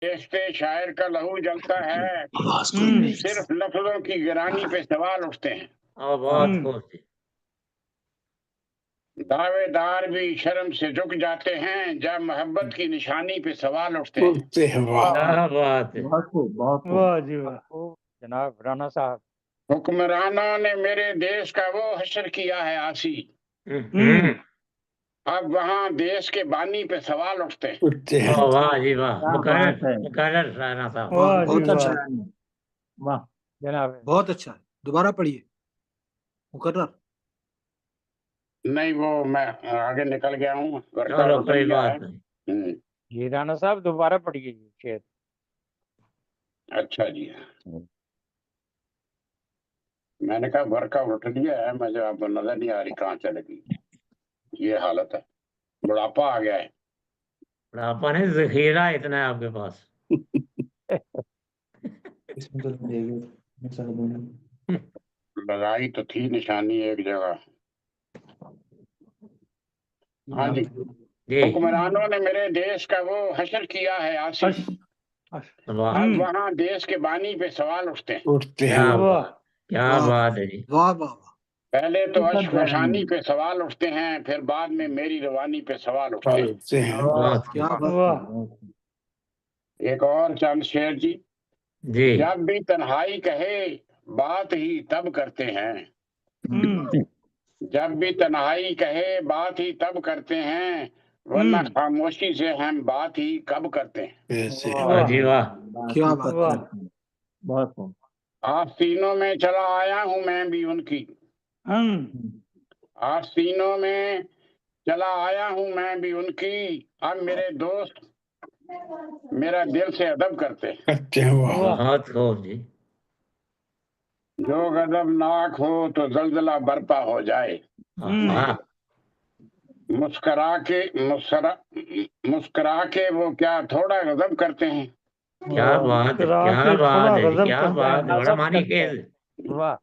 देखते शायर का लहू जलता है, सिर्फ लफ्जों की गिरानी पे सवाल उठते हैं। बहुत खूब जी। दावेदार भी शर्म से झुक जाते हैं जब मोहब्बत की निशानी पे सवाल उठते हैं। क्या बात है। बहुत खूब, बहुत खूब। वाह जी वाह जनाब राणा साहब। हुक्मरानों ने मेरे देश का वो हशर किया है आसी, अब वहाँ देश के बानी पे सवाल उठते हैं। वाह जी वाह। क्या बात है। मुकर्रर राणा साहब। वाह जी बहुत अच्छा वाह है। वाह, जनाब। बहुत अच्छा है। दोबारा पढ़िए मुकर्रर। नहीं वो मैं आगे निकल गया हूँ, घर का चलो उठ कोई गया है। बात नहीं। जी राणा साहब दोबारा पढ़िए जी शेर। अच्छा जी, मैंने कहा घर का उठ लिया है, मुझे अब नजर नहीं आ रही कहाँ चले गई। ये हालत है, बुढ़ापा आ गया है। बुढ़ापा नहीं, जखीरा इतना है आपके पास। लगाई तो थी निशानी एक जगह। हाँ जी, जी हुक्मरानों ने मेरे देश का वो हशर किया है आसी, वाह। अब वहाँ देश के बानी पे सवाल उठते हैं। क्या वाह बात, क्या वाह, बात है जी। वाह वाह वाह। पहले तो बहुत अश्क-फशानी पे सवाल उठते हैं, फिर बाद में मेरी रवानी पे सवाल उठते हैं। बहुत क्या खूब। बात वाह है। एक और चंद शेर जी। जी जब भी तन्हाई कहे बात ही तब करते हैं, जब भी तन्हाई कहे बात ही तब करते हैं, वरना खामोशी से हम बात ही कब करते हैं। वाह जी वाह। क्या बात वाह है। बहुत खूब। आस्तीनों में चला आया हूँ मैं भी उनकी, आस्तीनों में चला आया हूँ मैं भी उनकी, अब मेरे दोस्त मेरा दिल से अदब करते हैं। बहुत खूब जी। जो गजबनाक हो तो जलजला बरपा हो जाए, हाँ मुस्करा के मुस्करा के वो क्या थोड़ा गजब करते हैं। क्या बात है, क्या बात है जी, क्या बात है। बड़ा मानी खेल, वाह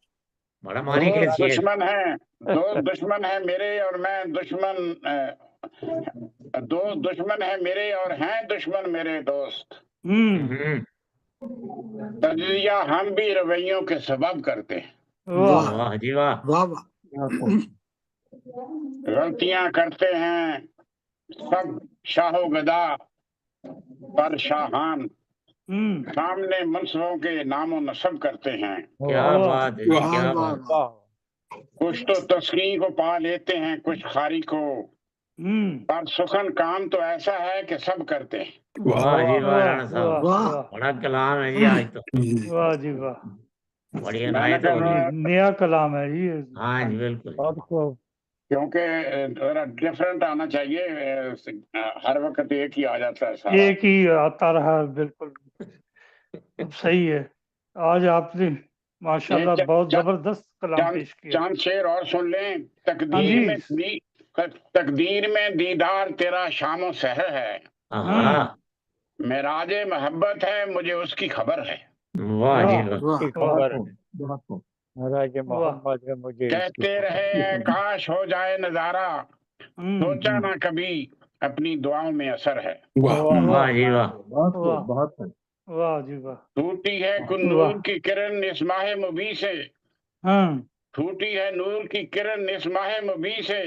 बड़ा मानी खेल शेर। दो दुश्मन है मेरे और मैं दुश्मन, दो दुश्मन है मेरे और हैं दुश्मन मेरे दोस्त, तजिया हम भी रवैयों के सबब करते हैं। वाह वाह जी वाह। वाह वाह। गलतियां करते हैं सब शाहो गदा पर शाहान, सामने मनसबों के नामो नसब करते हैं। क्या बात है जी, वाह क्या वाह बात। वाह। कुछ तो तस्कीन को पा लेते हैं, कुछ खारी को, पर सुखन काम तो ऐसा है कि सब करते हैं। वाह जी वाह राणा साहब, वाह बड़ा कलाम है जी आज तो। वाह जी वाह बड़ी मैंने इनायत हो रही है। नया कलाम है जी। हाँ जी बिल्कुल। बहुत खूब। क्योंकि जरा डिफरेंट आना चाहिए, हर वक्त एक ही आ जाता है सारा। एक ही आता रहा बिल्कुल। सही है। आज आपने माशाल्लाह एक बहुत जबरदस्त कलाम पेश किया। चांद शेर और सुन लें। हाँ जी। तकदीर में दीदार तेरा शामो सहर है, हाँ मेराजे मोहब्बत है मुझे उसकी खबर है। वाह जी वाह। वाह। की खबर है। बहुत खूब। महाराज मोहम्मद है मुझे इसकी कहते रहे हैं काश हो जाए नजारा, सोचा ना कभी अपनी दुआओं में असर है। वाह जी वाह। बहुत खूब, बहुत खूब। वाह जी वाह। टूटी है कुछ वाह नूर की किरण इस माह मुबी से, टूटी है नूर की किरण इस माह मुबी से,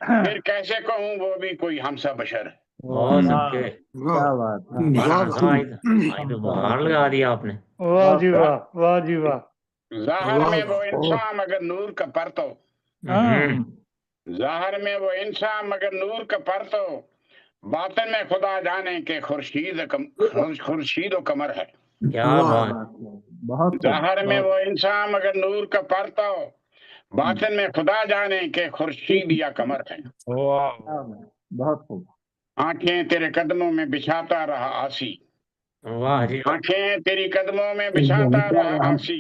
फिर कैसे कहूँ वो भी कोई हमसा बशर है। हो सबके। वाह राणा वाह साहब आज तो बहार लगा दिया आपने। वाह जी वाह। वाह जी वाह। ज़ाहिर वाह में वो वाह। इंसान मगर नूर का परतो, ज़ाहिर में वो इंसान मगर नूर का परतो, बातिन में खुदा जाने के खुर्शीद व कमर है। क्या वाह बात। बहुत खूब। ज़ाहिर में वो इंसान मगर नूर का परतो, बातिन में खुदा जाने के खुर्शीद या कमर है। बहुत खूब। आंखें तेरे कदमों में बिछाता रहा आसी, वाह जी वाह। आंखें तेरी कदमों में बिछाता रहा आसी,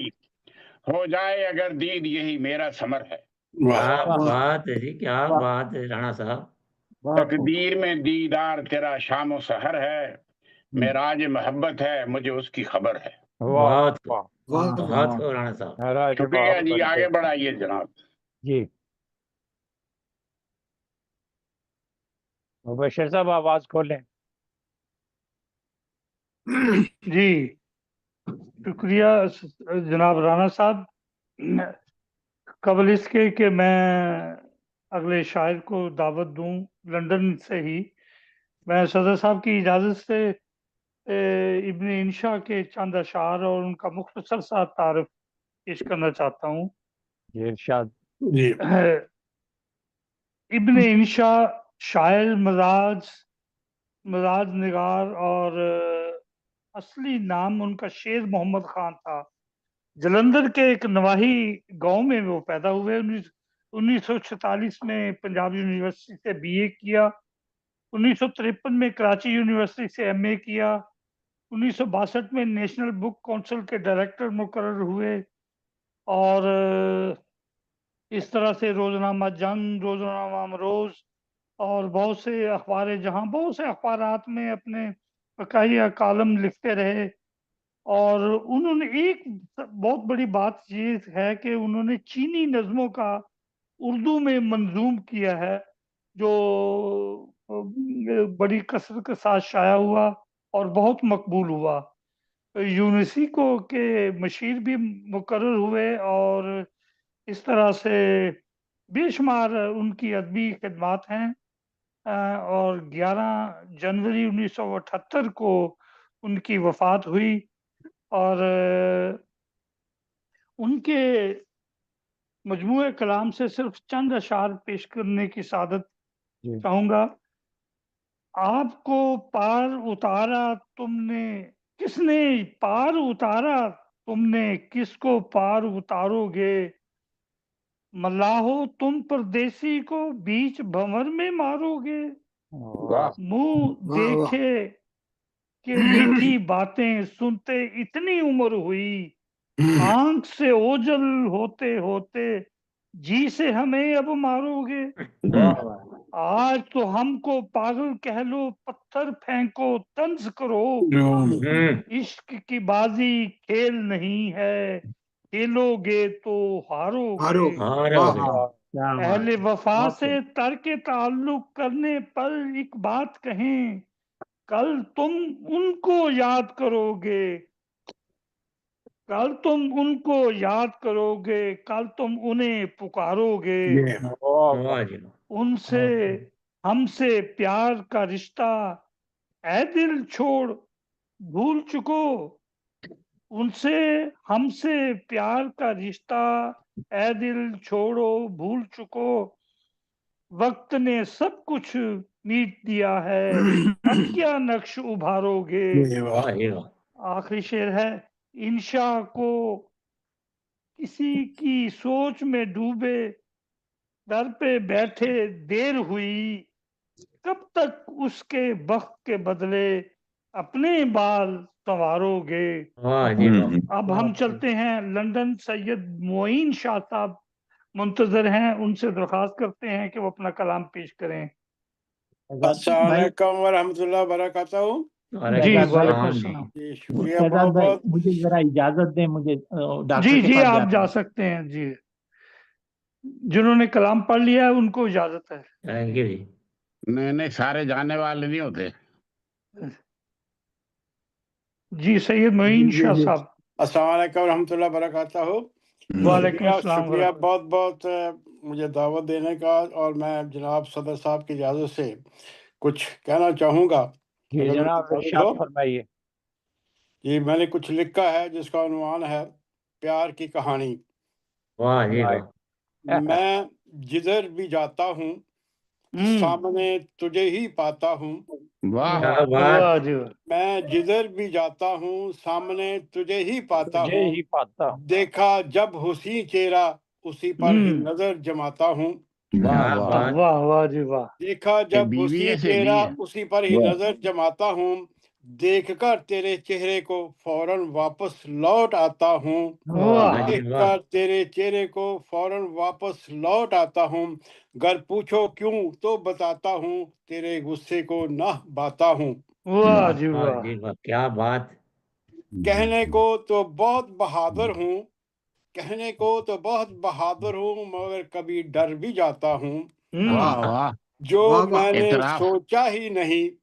हो जाए अगर दीद यही मेरा समर है। क्या बात है जी, क्या बात है राणा साहब। तकदीर में दीदार तेरा शामो सहर है, मेराज मोहब्बत है मुझे उसकी खबर है। बहुत वाह बहुत खूब राणा साहब। महाराज शुक्रिया जी, आगे बढ़ाइए जनाब। जी मुबशर साहब आवाज खोलें। جی شکریہ جناب رانا صاحب. قبل اس کے کہ میں اگلے شاعر کو دعوت دوں لندن سے ہی، میں صدر صاحب کی اجازت سے ابن انشا کے چند اشعار اور ان کا مختصر سا تعارف پیش کرنا چاہتا ہوں. جی ارشاد. ابن انشا شاعر، مزاج نگار، اور اصلی نام ان کا شیر محمد خان تھا. جلندھر کے ایک نواحی گاؤں میں وہ پیدا ہوئے. 1946 میں پنجاب یونیورسٹی سے بی اے کیا. 1953 میں کراچی یونیورسٹی سے ایم اے کیا. 1962 میں نیشنل بک کونسل کے ڈائریکٹر مقرر ہوئے، اور اس طرح سے روزنامہ جنگ، روزنامہ امروز اور بہت سے اخبار جہاں، بہت سے اخبارات میں اپنے بقایہ کالم لکھتے رہے. اور انہوں نے ایک بہت بڑی بات یہ ہے کہ انہوں نے چینی نظموں کا اردو میں منظوم کیا ہے، جو بڑی کثرت کے ساتھ شائع ہوا اور بہت مقبول ہوا. یونیسکو کے مشیر بھی مقرر ہوئے، اور اس طرح سے بے شمار ان کی ادبی خدمات ہیں. اور 11 جنوری 1978 کو ان کی وفات ہوئی، اور ان کے مجموعہ کلام سے صرف چند اشعار پیش کرنے کی سعادت چاہوں گا. آپ کو پار اتارا تم نے، کس نے پار اتارا تم نے، کس کو پار اتارو گے. ملاحو تم پردیسی کو بیچ بھنور میں مارو گے. منہ دیکھے کہ میٹھی باتیں سنتے اتنی عمر ہوئی. آنکھ سے اوجل ہوتے ہوتے جی سے ہمیں اب مارو گے. آج تو ہم کو پاگل کہہ لو، پتھر پھینکو طنز کرو. عشق کی بازی کھیل نہیں ہے، کھیلو گے تو ہارو گے. اہل وفا سے ترک تعلق کرنے پر ایک بات کہیں، کل تم ان کو یاد کرو گے، کل تم ان کو یاد کرو گے، کل تم انہیں پکارو گے. ان سے ہم سے پیار کا رشتہ اے دل چھوڑ بھول چکو. ان سے ہم سے پیار کا رشتہ اے دل چھوڑو بھول چکو. وقت نے سب کچھ میٹ دیا ہے، اب کیا نقش ابھارو گے. آخری شعر ہے. انشا کو کسی کی سوچ میں ڈوبے در پہ بیٹھے دیر ہوئی. کب تک اس کے بخت کے بدلے اپنے بال سنوارو گے. اب ہم چلتے ہیں لندن. سید معین شاہ صاحب منتظر ہیں، ان سے درخواست کرتے ہیں کہ وہ اپنا کلام پیش کریں. السلام علیکم ورحمۃ اللہ وبرکاتہ. جی وعلیکم السلام. شکریہ بہت بہت. مجھے ذرا اجازت دیں، مجھے جی جی آپ جا سکتے ہیں. جی جنہوں نے کلام پڑھ لیا ہے ان کو اجازت ہے. نہیں سارے جانے والے نہیں ہوتے. جی سید معین شاہ صاحب. السلام علیکم ورحمۃ اللہ وبرکاتہ. وعلیکم السلام. شکریہ بہت بہت مجھے دعوت دینے کا، اور میں جناب صدر صاحب کی اجازت سے کچھ کہنا چاہوں گا. جناب ارشاد فرمائیے. جی میں نے کچھ لکھا ہے جس کا عنوان ہے پیار کی کہانی. میں جدھر بھی جاتا ہوں سامنے تجھے ہی پاتا ہوں. میں جدھر بھی جاتا ہوں سامنے تجھے ہی پاتا ہوں. دیکھا جب حسین چہرہ اسی پر ہی نظر جماتا ہوں. واہ واہ جی واہ. دیکھا جب حسین چہرہ اسی پر ہی نظر جماتا ہوں. دیکھ کر تیرے چہرے کو فوراً واپس لوٹ آتا ہوں. دیکھ کر تیرے چہرے کو فوراً واپس لوٹ آتا ہوں. گر پوچھو کیوں تو بتاتا ہوں، تیرے غصے کو نہ باتا ہوں. واہ جی واہ. کیا بات. کہنے کو تو بہت بہادر ہوں، کہنے کو تو بہت بہادر ہوں، مگر کبھی ڈر بھی جاتا ہوں. جو میں نے سوچا ہی نہیں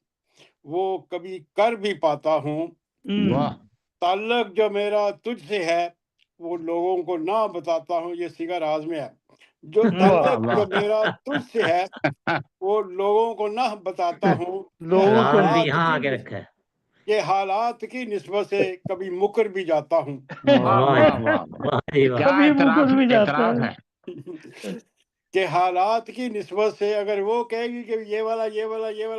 وہ کبھی کر بھی پاتا ہوں. वाह ताल्लुक जो मेरा तुझसे है वो लोगों को ना बताता हूँ, ये सीगा राज में है। जो ताल्लुक वाह। जो मेरा तुझसे है वो लोगों को ना बताता हूँ, लोगों को राज भी हालात यहाँ की आके रखा है। ये हालात की निस्बत से कभी मुकर भी जाता हूँ। वाह वाह वाह जी, वाह वाह जी वाह। क्या कभी एतराफ मुकर भी जाता एतराफ है। है। कि हालात की निस्बत से अगर वो कहेगी कि ये वाला,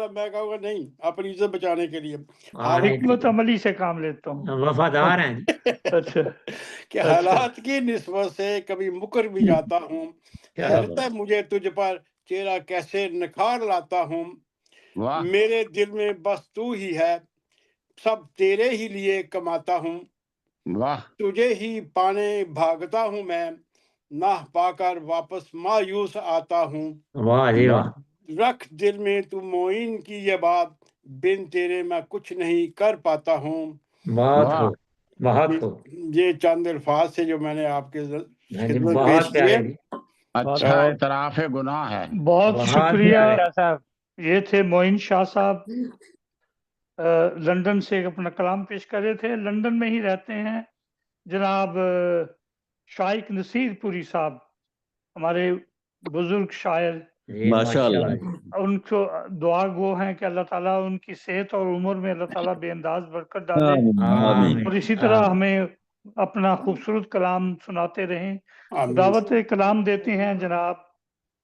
मैं कहूँगा नहीं, अपनी इज्जत बचाने के लिए हालात हिकमत अमली से काम लेता हूँ। वफादार हैं जी। अच्छा कि अच्छा। हालात की निस्बत से कभी मुकर भी जाता हूँ, क्या हैरत है बात। मुझे तुझ पर चेहरा कैसे निखार लाता हूँ। वाह मेरे दिल में बस तू ही है, सब तेरे ही लिए कमाता हूँ, वाह तुझे ही पाने भागता हूँ मैं, ना पाकर वापस मायूस आता हूँ। वाह जी वाह वाह। रख दिल में तू मोइन की ये बात, बिन तेरे मैं कुछ नहीं कर पाता हूँ। बहुत वाह। खूब, बहुत खूब। ये चंद अल्फाज से जो मैंने आपके हाँ जी, खिदमत पेश बहुत किए। प्यारे जी। अच्छा एतराफ गुनाह है। बहुत बहुत शुक्रिया। प्यारे। शाह साहब ये थे मोइन शाह साहब, लंदन से अपना कलाम पेश कर रहे थे। लंदन में ही रहते हैं जनाब शाइक नसीरपुरी साहब, हमारे बुजुर्ग शायर। जी माशाल्लाह जी। उनको दुआ गो हैं कि अल्लाह ताला उनकी सेहत और उम्र में अल्लाह ताला बेअंदाज बरकत डाले, आमीन और इसी तरह आमीन। हमें अपना खूबसूरत कलाम सुनाते रहें। आमीन। दावत कलाम देते हैं जनाब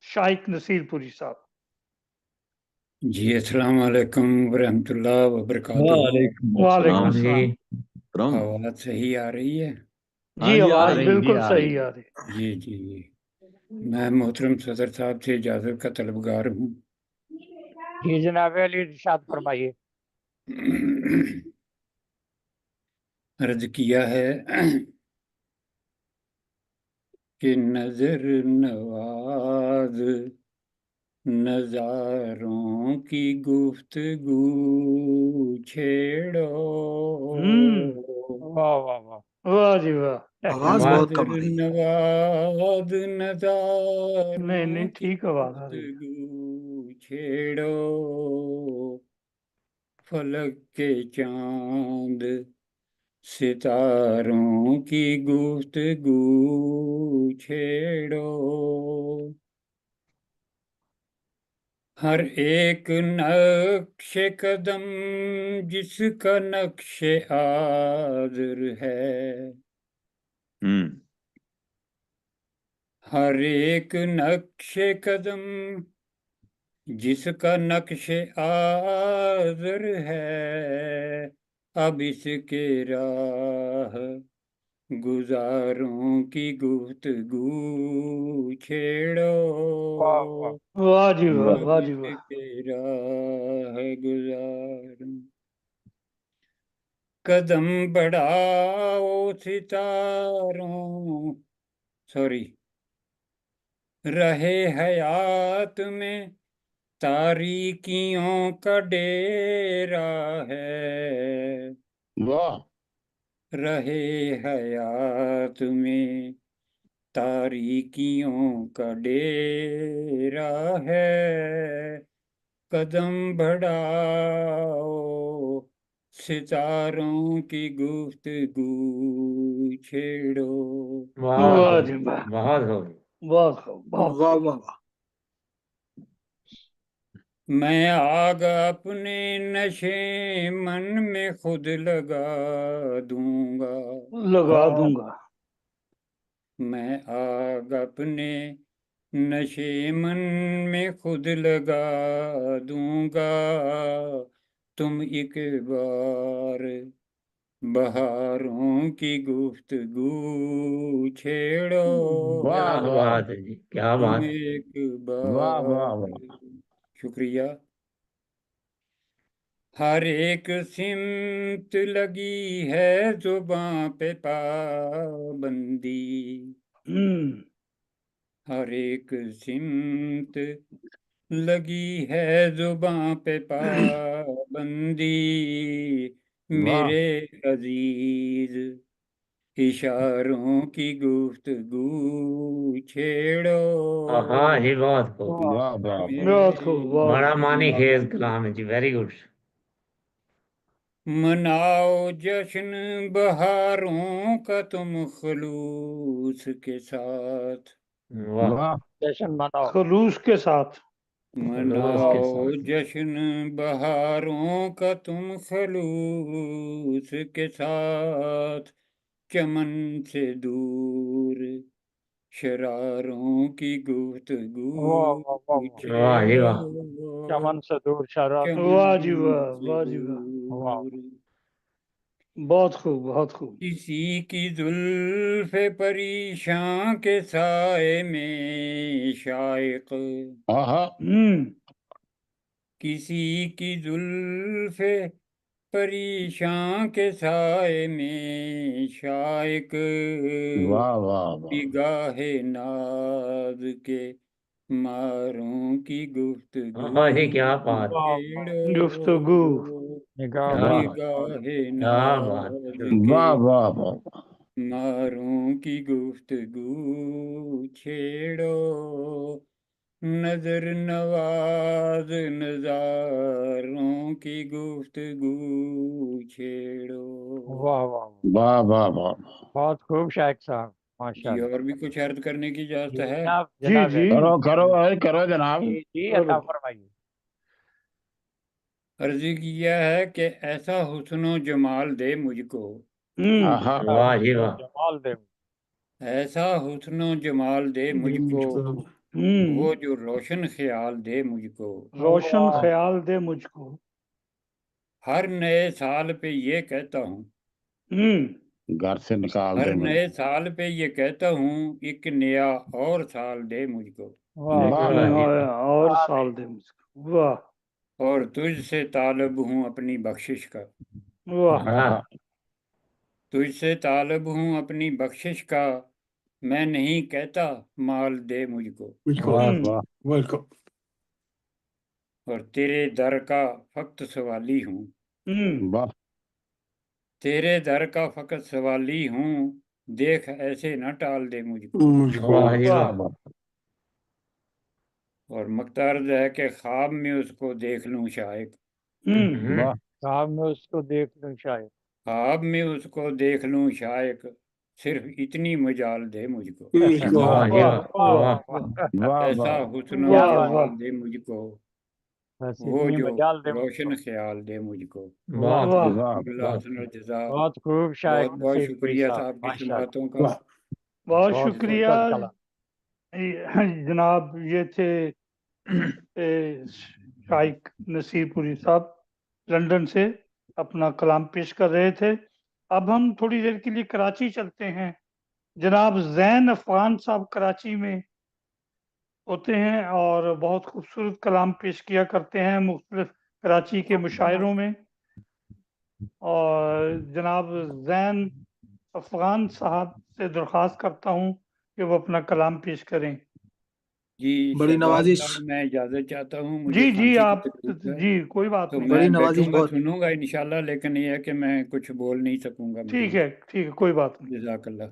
शाइक नसीरपुरी साहब। जी अस्सलाम वालेकुम वरहमतुल्लाह वबरकातुहू। वालेकुम राम जी। अस्सलाम। आवाज सही आ रही है? जी आ आवाज रही बिल्कुल आ सही रही। आ रही। जी जी जी। मैं मोहतरम सदर साहब से इजाज़त का तलबगार हूँ। जी जनाब अली इरशाद फरमाइए। अर्ज किया है कि नजर नवाज नजारों की गुफ्तगू छेड़ो, वाह वाह वाह। वाह जी वाह। आवाज बहुत कम आ नजर रही है। नवाज नजारों नहीं की ठीक आवाज आ रही है। गुफ्तगू छेड़ो, फलक के चांद सितारों की गुफ्तगू छेड़ो, हर एक नक्श कदम जिसका नक्श आदर है, हर एक नक्श कदम जिसका नक्श आदर है, अब इसके राह गुजारों की गुफ्तगू छेड़ो, वाह जी वाह, अब वाह जी वाह। इसके राह गुजारों, कदम बढ़ाओ सितारों, सॉरी, रहे हयात में तारीकियों का डेरा है, वाह रहे हयात में तारीकियों का डेरा है, कदम बढ़ाओ सितारों की गुफ्तगू छेड़ो। वाह जी वाह, बहुत खूब। वाह वाह। वाह वाह वाह। मैं आग अपने नशे मन में खुद लगा दूंगा, लगा दूंगा। मैं आग अपने नशे मन में खुद लगा दूंगा, तुम एक बार बहारों की गुफ्तगू छेड़ो, क्या वाह वाह बात है जी, क्या तुम बात है। एक वाह वाह बार। वाह। शुक्रिया। हर एक सिमत लगी है जुबां पे पाबंदी, हर एक सिमत लगी है जुबां पे पाबंदी, वाह मेरे अजीज इशारों की गुफ्तगू छेड़ो, हाँ जी, बहुत खूब। वाह वाह। बहुत खूब, वाह बड़ा वाह। मानी खेज कलाम है जी, वेरी गुड। مناؤ جشن بہاروں کا تم خلوص کے ساتھ، واہ واہ جشن مناؤ خلوص کے ساتھ مناؤ جشن بہاروں کا تم خلوص کے ساتھ، چمن سے دور شراروں کی گفتگو واہ واہ واہ واہ۔ واہ جی واہ چھیڑو، چمن سے دور شرار چمن واہ جی واہ سے واہ جی واہ واہ دور، بہت خوب بہت خوب کسی کی زلف پریشاں کے سائے میں شائق، آہا کسی کی زلف پریشاں کے سائے میں شائق، واہ واہ واہ نگاہ ناز کے ماروں کی گفتگو واہ جی کیا بات واہ چھیڑو، گفتگو نگاہ کیا واہ نگاہ کیا بات ناز کے واہ واہ واہ ماروں کی گفتگو چھیڑو، نظر نواز نظاروں کی گفتگو چھیڑو۔ واہ واہ واہ۔ واہ واہ واہ بہت خوب شائق صاحب، ماشاء جی اللہ۔ اور بھی کچھ عرض کرنے کی اجازت ہے؟ جناب جی جناب جی کرو کرو کرو جناب جی جی عطا فرمائیے۔ عرض کیا ہے کہ ایسا حسن و جمال دے مجھ کو، آہا واہ جی واہ جمال دے ایسا حسن و جمال دے مجھ کو، وہ جو روشن خیال دے مجھ کو، روشن واہ۔ خیال دے مجھ کو ہر نئے سال پہ یہ کہتا ہوں، گھر سے نکال ہر دے مجھے نئے سال پہ یہ کہتا ہوں، ایک نیا اور سال دے مجھ کو، واہ واہ واہ جی اور سال دے مجھ کو واہ اور تجھ سے طالب ہوں اپنی بخشش کا، واہ واہ تجھ سے طالب ہوں اپنی بخشش کا، میں نہیں کہتا مال دے مجھ کو، واہ واہ اور تیرے در کا فقط سوالی ہوں، واہ تیرے در کا فقط سوالی ہوں، دیکھ ایسے نہ ٹال دے مجھ کو، واہ جی واہ واہ اور مقترض ہے کہ خواب میں اس کو دیکھ لوں شائق، واہ صاحب میں اس کو دیکھ لوں شاید۔ خواب میں اس کو دیکھ لوں شائق، صرف اتنی مجال دے مجھ کو، واہ جی واہ واہ واہ ایسا واہ حسن و واہ جمال واہ دے مجھ کو، بس وہ اتنی جو مجال دے مجھ روشن کو۔ خیال دے مجھ کو، بہت واہ خوب واہ اللہ بہت حسن الجزا۔ بہت خوب شائق بہت بہت نصیر پوری شکریہ صاحب، صاحب کی ماشاء اللہ۔ سماعتوں کا۔ بہت بہت شکریہ خوبصورت کلام۔ جناب یہ تھے شائق نصیر پوری صاحب لندن سے اپنا کلام پیش کر رہے تھے۔ اب ہم تھوڑی دیر کے لیے کراچی چلتے ہیں۔ جناب زین افغان صاحب کراچی میں ہوتے ہیں اور بہت خوبصورت کلام پیش کیا کرتے ہیں مختلف کراچی کے مشاعروں میں، اور جناب زین افغان صاحب سے درخواست کرتا ہوں کہ وہ اپنا کلام پیش کریں۔ جی بڑی شہباز نوازش۔ صاحب میں اجازت چاہتا ہوں، مجھے جی کھانسی کی آپ تکلیف ہے، جی کوئی بات تو نہیں، میں بڑی نوازش بیٹھوں گا بہت۔ سنوں گا انشاءاللہ، لیکن یہ ہے کہ میں کچھ بول نہیں سکوں گا ٹھیک مزید۔ ہے ٹھیک ہے کوئی بات نہیں۔ جزاک اللہ۔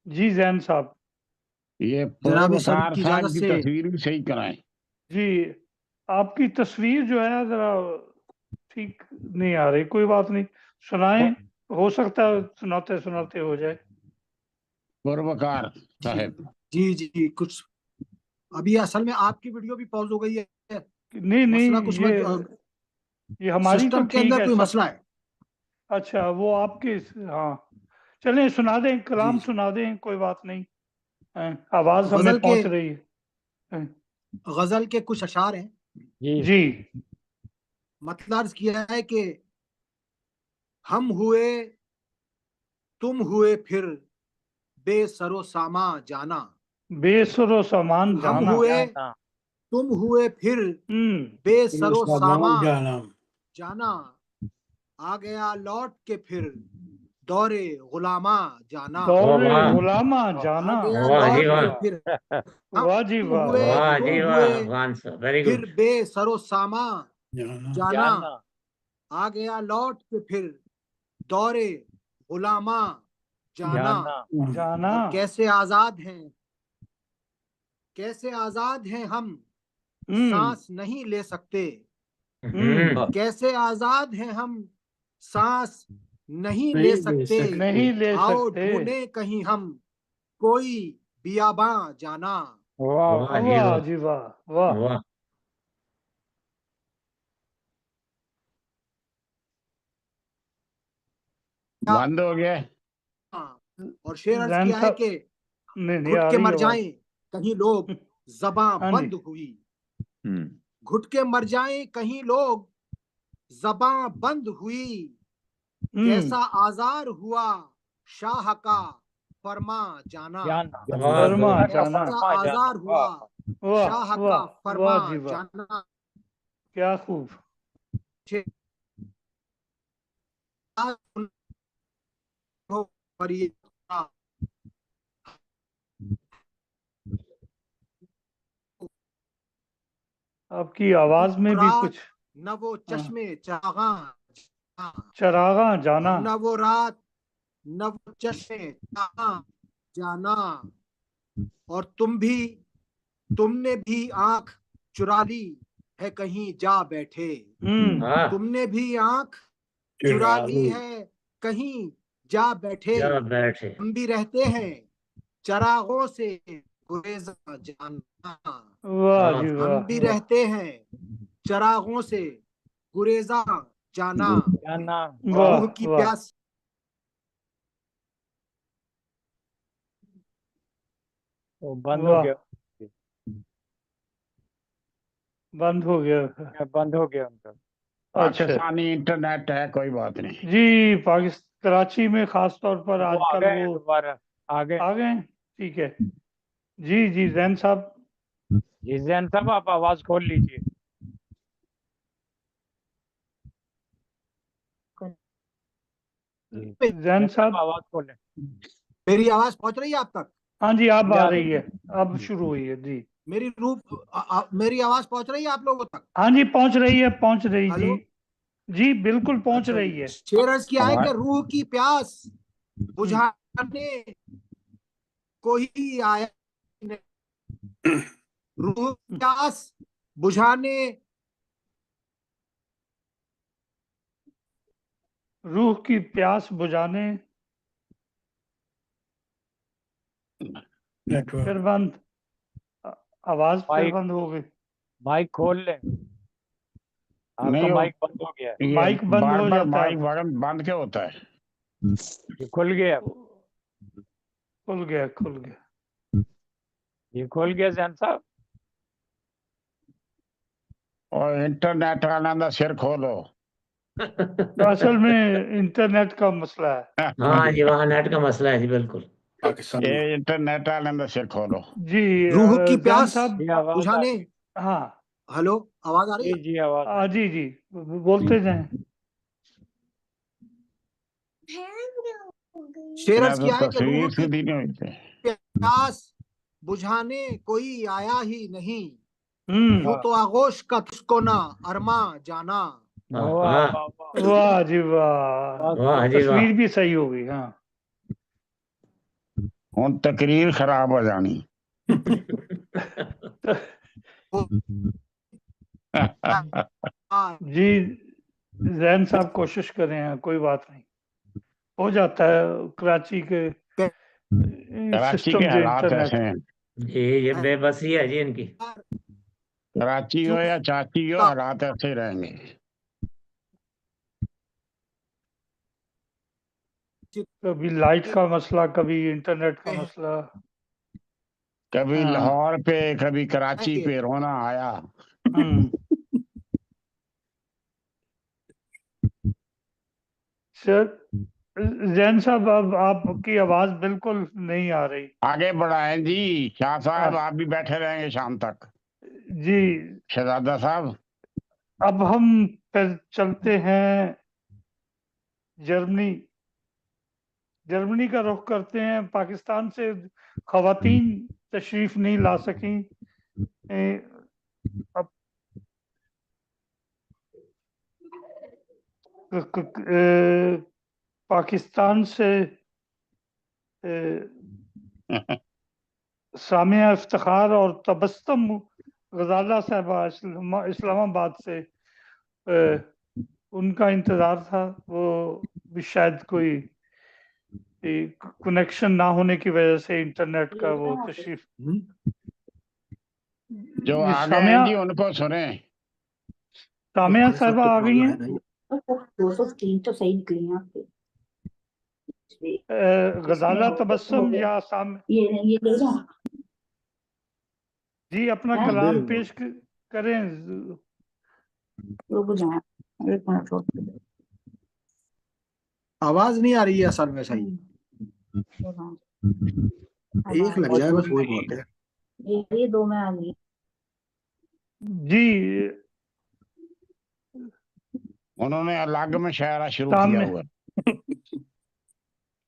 جی زین صاحب یہ جناب پروکار صاحب کی صاحب اجازت کی سے تصویر بھی صحیح کرائیں۔ جی آپ کی تصویر جو ہے ذرا ٹھیک نہیں آ رہی، کوئی بات نہیں، سنائیں، ہو سکتا ہے سناتے سناتے ہو جائے۔ پروکار صاحب جی جی کچھ ابھی اصل میں آپ کی ویڈیو بھی پاز ہو گئی ہے، نہیں مسئلہ نہیں کچھ میں یہ ہماری تو سسٹم کے ٹھیک اندر ہے کوئی سب۔ مسئلہ ہے۔ اچھا وہ آپ کے ہاں چلیں سنا دیں کلام جی سنا دیں، کوئی بات نہیں، آواز ہمیں غزل کے پہنچ رہی ہے۔ غزل کے کچھ اشعار ہیں۔ جی مطلب عرض کیا ہے کہ ہم ہوئے تم ہوئے پھر بے سر و ساما جانا، بے سر و سامان ہم جانا، ہوئے تم ہوئے پھر بے سر و ساما جانا، آ گیا لوٹ کے پھر دور غلامہ جانا، دور واہ غلامہ آ جانا۔ گیا واہ جی لوٹ کے واہ پھر ہم واہ جی واہ ہوئے واہ تم جی واہ ہوئے افغان صاحب ویری پھر گڈ بے سر و ساما جانا، جانا۔ آ گیا لوٹ کے پھر دور غلامہ جانا، جانا، اور کیسے آزاد ہیں، کیسے آزاد ہیں ہم، سانس نہیں لے سکتے، کیسے آزاد ہیں ہم سانس نہیں لے سکتے نہیں لے آؤ سکتے ڈھونڈے کہیں ہم کوئی بیاباں جانا واہ واہ جی واہ واہ واہ بند ہو گیا اور شعر عرض زین کیا ہے صاحب کہ نہیں نہیں گھٹ آ کے رہی مر آواز جائیں کہیں لوگ زباں ہاں جی بند ہوئی گھٹ کے مر جائیں کہیں لوگ زباں بند ہوئی کیسا آزار ہوا شاہ کا فرما جانا جانا فرما بہت جانا کیسا آزار ہوا واہ شاہ کا واہ فرما واہ جی واہ جانا کیا خوب پر یہ آپ کی آواز میں بھی رات کچھ نہ وہ چشمے چراغاں چراغاں جانا نہ وہ رات نہ وہ چشمے چراغاں جانا اور تم نے بھی آنکھ چرا لی ہے کہیں جا بیٹھے تم نے بھی آنکھ چرا لی ہے کہیں جا بیٹھے جا بیٹھے ہم بھی رہتے ہیں چراغوں سے گریزاں جانا واہ جی ہم واہ بھی واہ رہتے ہیں چراغوں سے گریزاں جانا جانا واہ روح کی واہ پیاس وہ بند ہو واہ گیا بند ہو گیا بند ہو گیا ان کا اچھا پاکستانی انٹرنیٹ ہے کوئی بات نہیں جی کراچی میں خاص طور پر آج وہ آ کل گئے وہ دوبارہ آ گئے آ گئے ہیں؟ ٹھیک ہے جی جی زین صاحب جی زین صاحب آپ آواز کھول لیجیے زین صاحب آواز کھولیں میری آواز پہنچ رہی ہے آپ تک ہاں جی اب جی آ آ رہی ہے اب شروع ہوئی ہے جی میری آواز پہنچ رہی ہے آپ لوگوں تک ہاں جی پہنچ رہی ہے پہنچ رہی جی ہلو جی بالکل پہنچ اچھا جی رہی ہے شعر عرض کیا ہے کہ روح کی پیاس بجھانے کوئی آیا نہیں۔ روح کی پیاس بجھانے روح کی پیاس بجھانے پھر بند آواز پھر مائک بند ہو گئی مائک کھول لیں آپ کا نہیں مائک بند ہو گیا ہے یہ مائک بند بار ہو بار جاتا مائک ہے بند کیا ہوتا ہے یہ کھل گیا کھل گیا کھل گیا یہ کھل گیا زین صاحب اور انٹرنیٹ والا دا سر کھولو اصل میں انٹرنیٹ کا مسئلہ ہے ہاں جی وہاں نیٹ کا مسئلہ ہے جی بالکل یہ انٹرنیٹ والے دا سر کھولو جی روح کی زین پیاس صاحب جی آواز آ بجھانے رہی ہاں ہلو آواز آ رہی جی ہے جی آواز آ رہی جی جی بولتے جائیں شعر یا عرض تو کیا ہے کہ تصویر روح کی سیدھی نہیں ہوئی تھی پیاس بجھانے کوئی آیا ہی نہیں ہوں وہ تو آغوش کا تجھ کو نہ ارماں جانا واہ واہ واہ واہ واہ جی واہ بہت واہ جی واہ تصویر بھی صحیح ہوگی ہاں ہوں تقریر خراب ہو جانی جی زین صاحب کوشش کریں ہیں کوئی بات نہیں ہو جاتا ہے کراچی کے کراچی کے سسٹم جو حالات انٹرنیٹ ایسے ہیں جی یہ بے بسی ہے جی ان کی کراچی ہو یا چاچی ہو حالات ایسے ہی رہیں گے کبھی لائٹ کا مسئلہ کبھی انٹرنیٹ کا مسئلہ کبھی ہاں لاہور پہ کبھی کراچی پہ رونا آیا سر زین صاحب اب آپ کی آواز بالکل نہیں آ رہی آگے بڑھائیں جی شاہ صاحب آپ بھی بیٹھے رہیں گے شام تک جی شہزادہ صاحب اب ہم پھر چلتے ہیں جرمنی کا رخ کرتے ہیں پاکستان سے خواتین تشریف نہیں لا سکیں اب پاکستان سے سامعہ افتخار اور تبسم غزالہ صاحبہ اسلام آباد سے उनका इंतजार था, वो भी शायद कोई कनेक्शन ना होने की वजह से इंटरनेट का वो तशरीफ। जो ये आ गए सामिया हैं जी उनको सुने। सामिया साहिबा आ गई हैं। 203 तो सही निकली हैं आपके। गजाला तबस्सुम या साम ये ले जाओ। जी अपना हाँ, कलाम दे दो। पेश करें। रुक जाए, एक मिनट रुक। आवाज नहीं आ रही है असल में सही, एक लग जाए बस वही बहुत है। ये दो में आ गई। जी उन्होंने अलग में शायरा शुरू सामने किया हुआ है।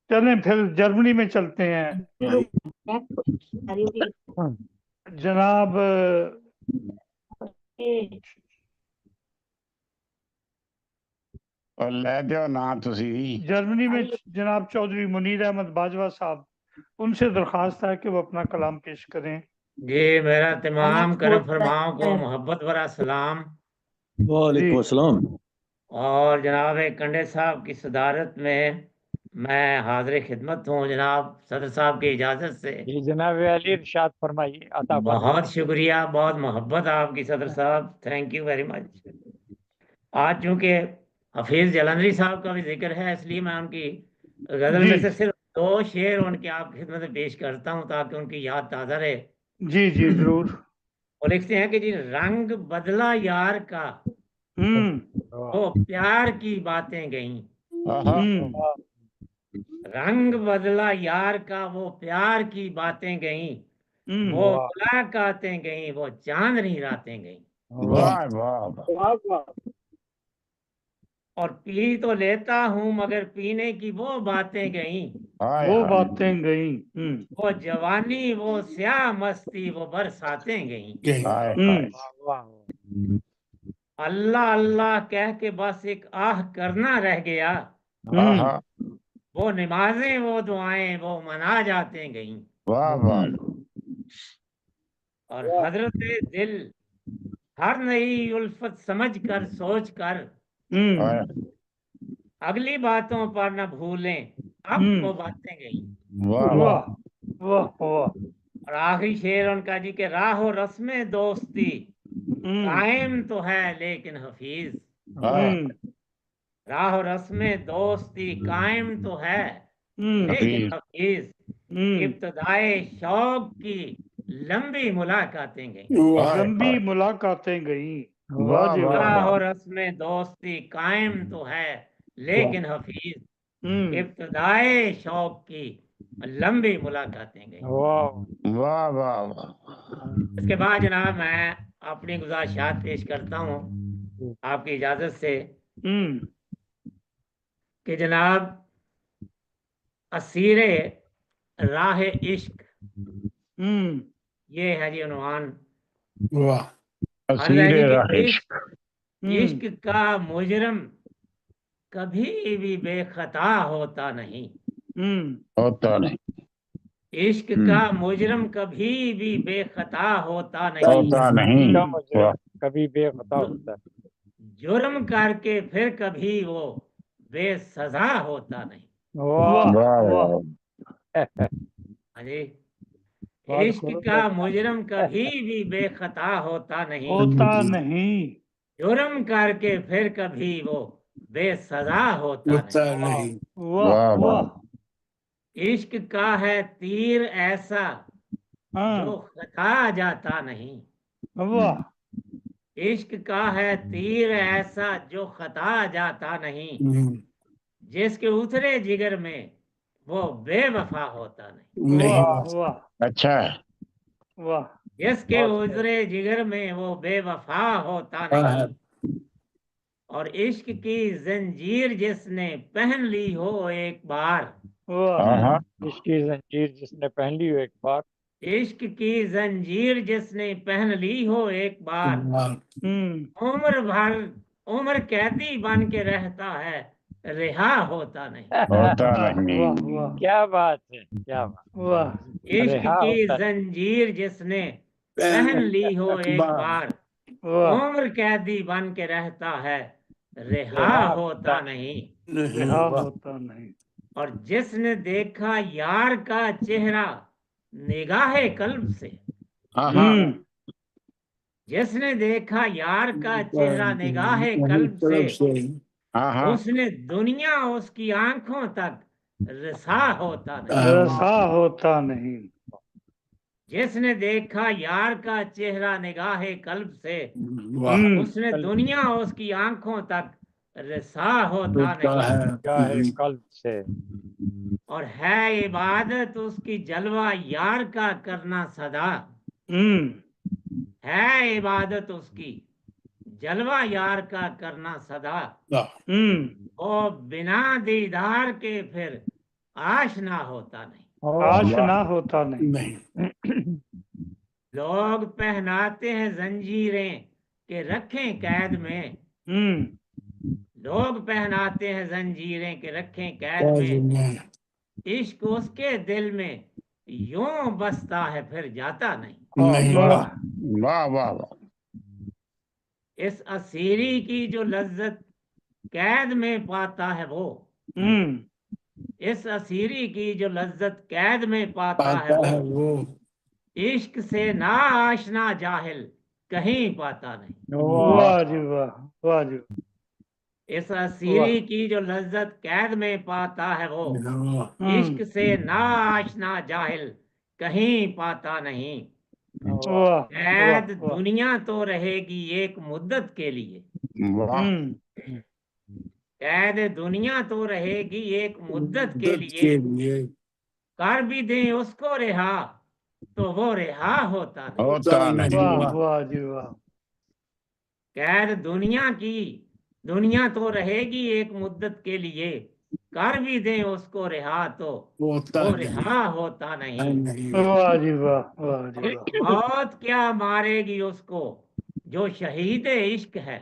चलें फिर जर्मनी में चलते हैं। जनाब और ले दो ना तुसी। जर्मनी में जनाब चौधरी मुनीर अहमद बाजवा साहब, उनसे दरख्वास्त है कि वो अपना कलाम पेश करें। जी मेरा तमाम करम फरमाओं को मोहब्बत भरा सलाम। वालेकुम अस्सलाम। और जनाब कंडे साहब की सदारत में मैं हाजिर खिदमत हूँ जनाब सदर साहब की इजाज़त से। जी जनाब अली इरशाद फरमाइए, अता फरमाइए। बहुत शुक्रिया, बहुत मोहब्बत आपकी सदर साहब, थैंक यू वेरी मच। आज चूँकि हफीज़ जलंधरी साहब का भी जिक्र है, इसलिए मैं उनकी गज़ल में से सिर्फ 2 शेर उनके आप खिदमत में पेश करता हूँ ताकि उनकी याद ताज़ा रहे। जी जी जरूर। वो लिखते हैं कि जी रंग बदला यार का वो प्यार की बातें गईं। रंग बदला यार का वो प्यार की बातें गईं, वो मुलाकातें गईं, वो चांदनी रातें गईं। वाह वाह। और पी तो लेता हूँ मगर पीने की वो बातें गईं, वो बातें गईं। वो जवानी वो स्याह मस्ती वो बरसातें गईं। अल्लाह अल्लाह कह के बस एक आह करना रह गया, वो नमाजें वो दुआएं वो मना जाते गईं। वाह वाह। और हजरत दिल हर नई उल्फत समझ कर सोच कर अगली बातों पर न भूलें अब वो बातें गईं। वाह वाह वाह। और आखिरी शेर उनका जी के राहो रस्म दोस्ती कायम तो है लेकिन हफीज, राह रस्म दोस्ती कायम तो है लेकिन हफीज, इब्तदाए शौक की लंबी मुलाकातें गईं। लंबी मुलाकातें गईं। राह रस्म दोस्ती कायम तो है लेकिन हफीज, इब्तदाए शौक की लंबी मुलाकातें गईं। वाह वाह वाह। इसके बाद जनाब मैं अपनी गुजारिशात पेश करता हूँ आपकी इजाजत से कि जनाब असीरे राह इश्क, ये है जी उन्वान। असीरे राह इश्क। इश्क का मुजरम कभी भी बेखता होता नहीं, होता नहीं। इश्क का मुजरम कभी भी बेखता होता नहीं, होता नहीं। कभी बेखता होता है। जुर्म करके फिर कभी वो बेसजा होता नहीं। वाह। अरे इश्क का मुजरम कभी भी बेखता होता नहीं, होता नहीं। जुर्म करके फिर कभी वो बेसजा होता नहीं। वाह वाह। इश्क का है तीर ऐसा जो खता जाता नहीं, वाह। इश्क का है तीर ऐसा जो खता जाता नहीं, जिसके उतरे जिगर में वो बेवफा होता नहीं। वाह। अच्छा। वाह। जिसके उतरे जिगर में वो बेवफा होता नहीं, और इश्क की जंजीर जिसने पहन ली हो एक बार, इश्क की जंजीर जिसने पहन ली हो एक बार, इश्क की जंजीर जिसने पहन ली हो एक बार, उम्र भर उम्र कैदी बन के रहता है रिहा होता नहीं। होता नहीं। वाह। क्या बात है, क्या बात। वाह। इश्क की जंजीर जिसने पहन ली हो एक बार, उम्र कैदी बन के रहता है, रिहा होता नहीं। रिहा होता नहीं। और जिसने देखा यार का चेहरा निगाहे कल्ब से, हाँ हाँ जिसने देखा यार का चेहरा निगाहे कल्ब से, हाँ हाँ उसने दुनिया उसकी आंखों तक रसा होता नहीं। रसा होता नहीं। जिसने देखा यार का चेहरा निगाहे कल्ब से, उसने वाह दुनिया उसकी आंखों तक रसा होता नहीं। गाहे कल्ब से। और है इबादत उसकी जलवा यार का करना सदा, है इबादत उसकी जलवा यार का करना सदा। वो बिना दीदार के फिर आशना होता नहीं। आशना होता नहीं। नहीं लोग पहनाते हैं जंजीरें के रखें कैद में, लोग पहनाते हैं जंजीरें के रखें कैद में, इश्क उसके दिल में यूं बसता है फिर जाता नहीं। नहीं वाह वाह वाह। इस असीरी की जो लज्जत कैद में पाता है वो, इस असीरी की जो लज्जत कैद में पाता है वो, इश्क से ना आशना जाहिल कहीं पाता नहीं। वाह जी वाह, वाह जी। इस असीरी की जो लज्जत कैद में पाता है वो, इश्क से ना आशना जाहिल कहीं पाता नहीं। वाह कैद दुनिया तो रहेगी एक मुद्दत के लिए, वाह कैद दुनिया तो रहेगी एक मुद्दत के लिए, कर भी दें उसको रिहा तो वो रिहा होता नहीं। होता नहीं। वाह वाह जी वाह। कैद दुनिया तो रहेगी एक मुद्दत के लिए, कर भी दें उसको रिहा तो वो रिहा होता नहीं। वाह जी वाह, वाह जी वाह। मौत क्या मारेगी उसको जो शहीद इश्क है,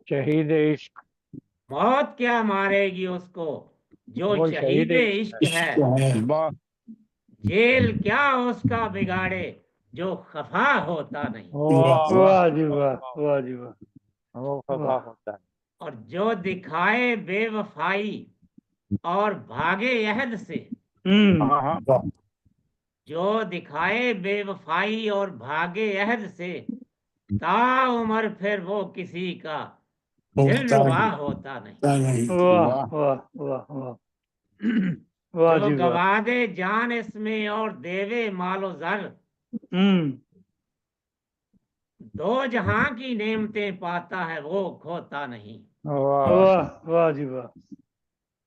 शहीद इश्क। मौत क्या मारेगी उसको जो शहीद इश्क है। वाह जेल क्या उसका बिगाड़े जो खफा होता नहीं। वाह जी वाह, वाह जी वाह। वो खफा होता है। और जो दिखाए बेवफाई और भागे अहद से, जो दिखाए बेवफाई और भागे अहद से, ताउम्र फिर वो किसी का दिलरुबा होता नहीं। वाह वाह वाह वाह, वाह जो जी वाह। गवा दे जान इसमें और देवे मालो जर, दो जहां की नेमतें पाता है वो खोता नहीं। वाह वाह जी वाह।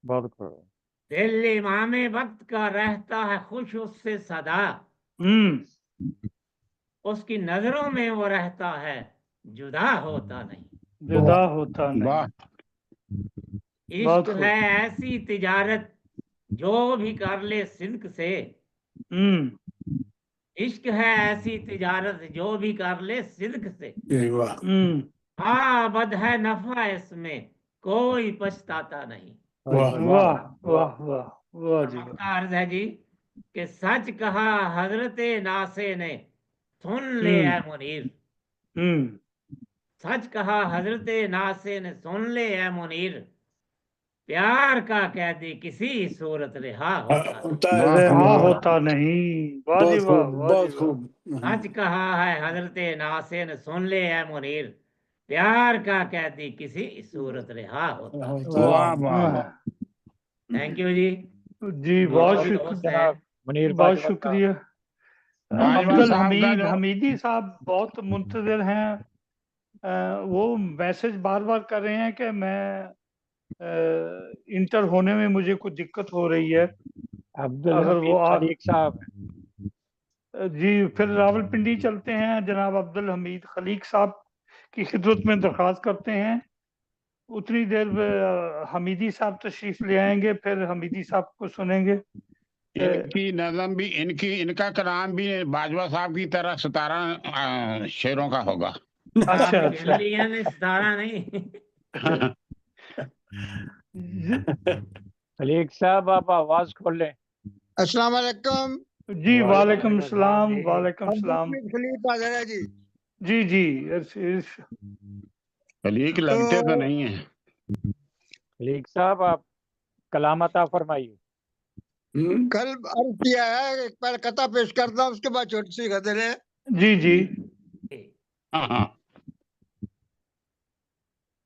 बहुत खूब। दिल इमामे वक्त का रहता है खुश उससे सदा, उसकी नजरों में वो रहता है जुदा होता नहीं। जुदा होता नहीं। वाह इश्क है ऐसी तिजारत जो भी कर ले सिद्क से, इश्क है ऐसी तिजारत जो भी कर ले सिद्क से, आबद है नफा इसमें कोई पछताता नहीं। वाह वाह वाह वाह जी वाह। का अर्ज है जी कि सच कहा हजरत नासे ने सुन ले ऐ मुनीर, सच कहा हजरत नासे ने सुन ले ऐ मुनीर, प्यार का कैदी किसी सूरत रिहा होता नहीं। रिहा होता नहीं। वाह जी वाह, वाह जी वाह। सच कहा है हजरत नासे ने सुन ले ऐ मुनीर, प्यार का कैदी किसी सूरत रिहा होता नहीं। वाह वाह। थैंक यू जी। जी बहुत शुक्रिया, मुनीर बहुत शुक्रिया। बाजवा अब्दुल साहब का हमीद जो- हमीदी साहब बहुत मुंतज़िर हैं। वो मैसेज बार बार कर रहे हैं कि मैं इंटर होने में मुझे कुछ दिक्कत हो रही है। अब्दुल अगर वो हमीद खलीक साहब। जी फिर रावलपिंडी चलते हैं। जनाब अब्दुल हमीद खलीक साहब की खिदमत में दरख्वास्त करते हैं। उतनी देर हमीदी साहब तशरीफ ले आएंगे, फिर हमीदी साहब को सुनेंगे। इनकी नज़म भी इनका कलाम भी बाजवा साहब की तरह 17 शेरों का होगा। अच्छा अच्छा। ने 17 नहीं। खलीक साहब आप आवाज खोल लें। अस्सलाम वालेकुम। जी वालेकुम सलाम, वालेकुम सलाम। खलीफा जरा जी جی جی خلیق لگتے تو نہیں ہیں. خلیق صاحب آپ کلام عطا فرمائیے. کل عرض کیا ہے ایک پہلے قطع پیش کرتا ہوں اس کے بعد چھوٹی سی غزل ہے. جی جی ہاں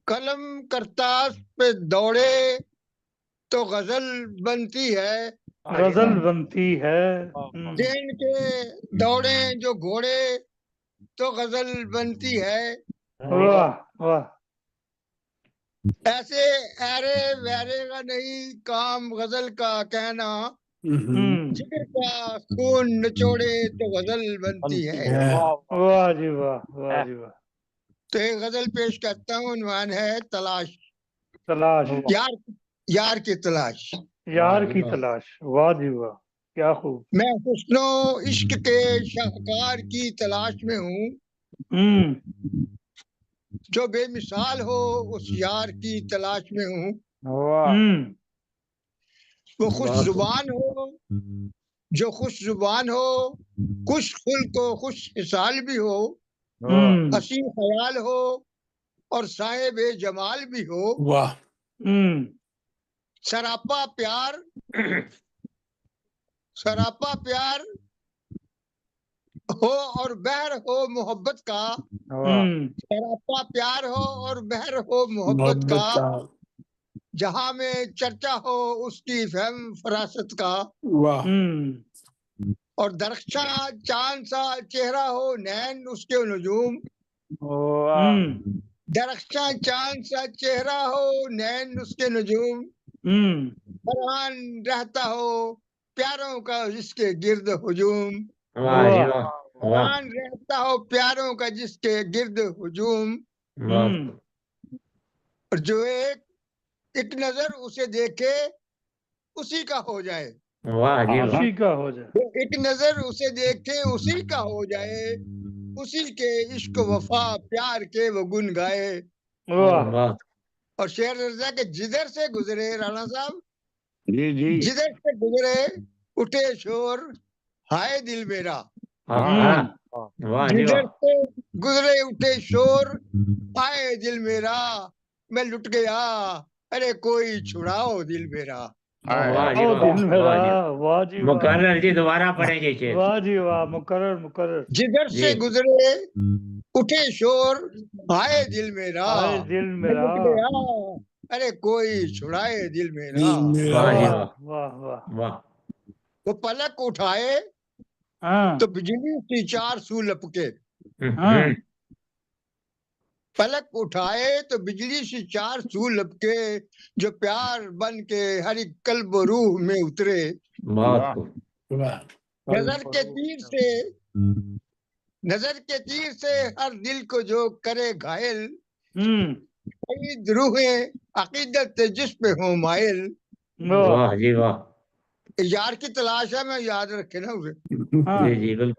قلم کرتاس پہ دوڑے تو غزل بنتی ہے. غزل بنتی ہے. ذہن کے دوڑے جو گھوڑے تو غزل بنتی ہے. واہ واہ. ایسے ایرے ویرے کا نہیں کام غزل کا کہنا. جگر کا خون نچوڑے تو غزل بنتی ہے. واہ جی واہ واہ جی واہ. تو ایک غزل پیش کرتا ہوں، عنوان ہے تلاش. تلاش. یار کی تلاش. یار کی تلاش. واہ جی واہ کیا خوب. میں حسن و عشق کے شاہکار کی تلاش میں ہوں، جو بے مثال ہو اس یار کی تلاش میں ہوں. وہ خوش زبان ہو جو خوش زبان ہو، خوش خلق و خوش حصال بھی ہو، حسین خیال ہو اور صاحب جمال بھی ہو. واہ. سراپا پیار ہو اور بحر ہو محبت کا. سراپا پیار ہو اور بحر ہو محبت کا، جہاں میں چرچا ہو اس کی فہم فراست کا. واہ. اور درخشاں چاند سا چہرہ ہو نین اس کے نجوم. درخشاں چاند سا چہرہ ہو نین اس کے نجوم. فرحان رہتا ہو پیاروں کا جس کے گرد ہجوم. فرحان رہتا ہو پیاروں کا جس کے گرد ہجوم. اور جو ایک نظر اسے دیکھے اسی کا ہو جائے. اسی کا ہو جائے. ایک نظر اسے دیکھے اسی کا ہو جائے. اسی کے عشق و وفا پیار کے وہ گن گائے. اور شعر رضا کے جدھر سے گزرے رانا صاحب، جی جی جدھر سے گزرے اٹھے شور ہائے دل میرا. جدھر سے گزرے اٹھے شور ہائے دل میرا. میں لٹ گیا ارے کوئی چھڑاؤ دل میرا. مقرر جی دوبارہ پڑھیں گے. واہ جی واہ. مقرر. جدھر سے گزرے اٹھے شور ہائے دل میرا. دل میں میرا. لٹ گیا ارے کوئی چھڑائے دل میرا. واہ واہ. وہ پلک اٹھائے تو بجلی سی چار سو لپکے. پلک اٹھائے تو بجلی سی چار سو لپکے، جو پیار بن کے ہر ایک قلب و روح میں اترے. نظر کے تیر سے ہر دل کو جو کرے گھائل، روحیں عقیدت جس پہ ہوں مائل. یار کی تلاش ہے، میں یاد رکھے نا اسے.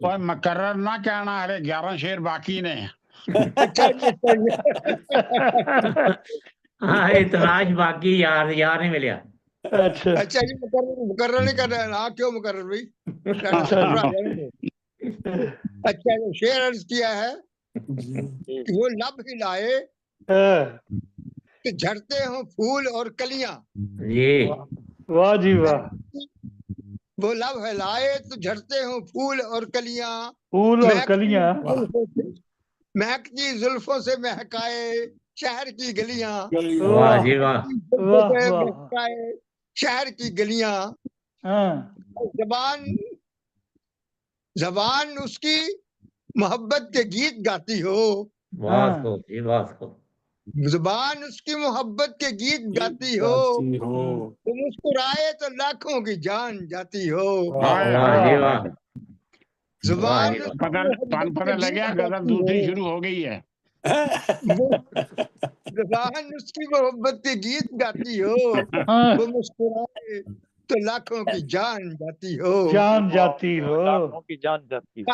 کوئی مقرر نہ کہنا، ارے 11 شعر باقی نے. اچھا تلاش باقی یار نہیں ملیا. اچھا جی، مقرر نہیں کر رہے. ہاں کیوں مقرر بھائی. اچھا شعر عرض کیا ہے کہ وہ لب ہلائے کہ جھڑتے ہوں پھول اور کلیاں. واہ جی واہ. وہ لب ہلائے تو جھڑتے ہوں پھول اور کلیاں. پھول اور کلیاں. مہکتی زلفوں سے مہکائے شہر کی گلیاں. مہکائے شہر کی گلیاں. زبان اس کی محبت کے گیت گاتی ہو. زبان اس کی محبت کے گیت گاتی ہو. تو مسکرائے تو لاکھوں کی جان جاتی ہو. زبان پتہ لگیا غزل دوسری شروع ہو گئی ہے. زبان اس کی محبت کے گیت گاتی ہو. وہ مسکرائے تو لاکھوں کی جان جاتی ہو. جان جاتی ہو. جان جاتی ہو.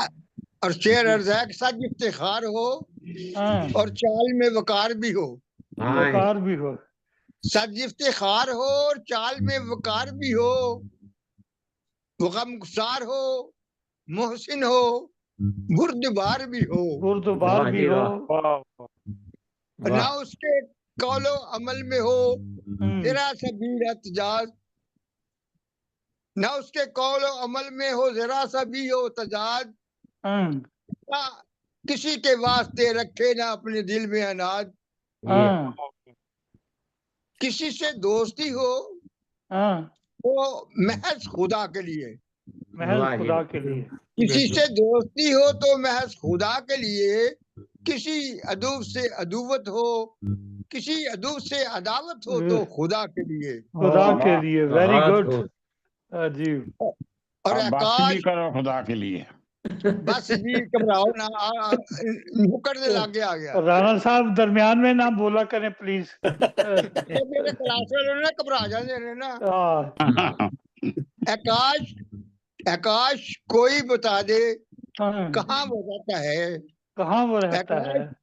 اور شعر عرض ہے کہ سج افتخار ہو اور چال میں وقار بھی ہو. وقار بھی ہو. سج افتخار ہو اور چال میں وقار بھی ہو. وہ غمگسار ہو محسن ہو बुर्दबार भी हो, बुर्दबार वाह भी जी हो, वाह। ना वाह उसके कौलो अमल में हो हम्म, जरा सा भी एहतजाज, ना उसके कौलो अमल में हो जरा सा भी हो तजाद, हम्म, ना किसी के वास्ते रखे ना अपने दिल में अनाज, ये हाँ, किसी से दोस्ती हो हाँ, तो महज खुदा के लिए, महज वाह जी खुदा वाह। के लिए, किसी से दोस्ती हो तो महज खुदा के लिए, किसी अदूब से अदुवत हो, किसी अदूब से अदावत हो तो खुदा के लिए। खुदा के लिए, वेरी बहुत गुड खूब। जी। और अब बस आकाश भी करो खुदा के लिए। बस जी घबराओ ना, मुकरने लागे आ गया। राणा साहब दरमियान में ना बोला करें प्लीज। तो मेरे क्लास वालों ने घबरा जाते हैं ना। हाँ, आकाश आकाश कोई बता दे हाँ, कहाँ वो रहता है, कहाँ वो रहता है? आकाश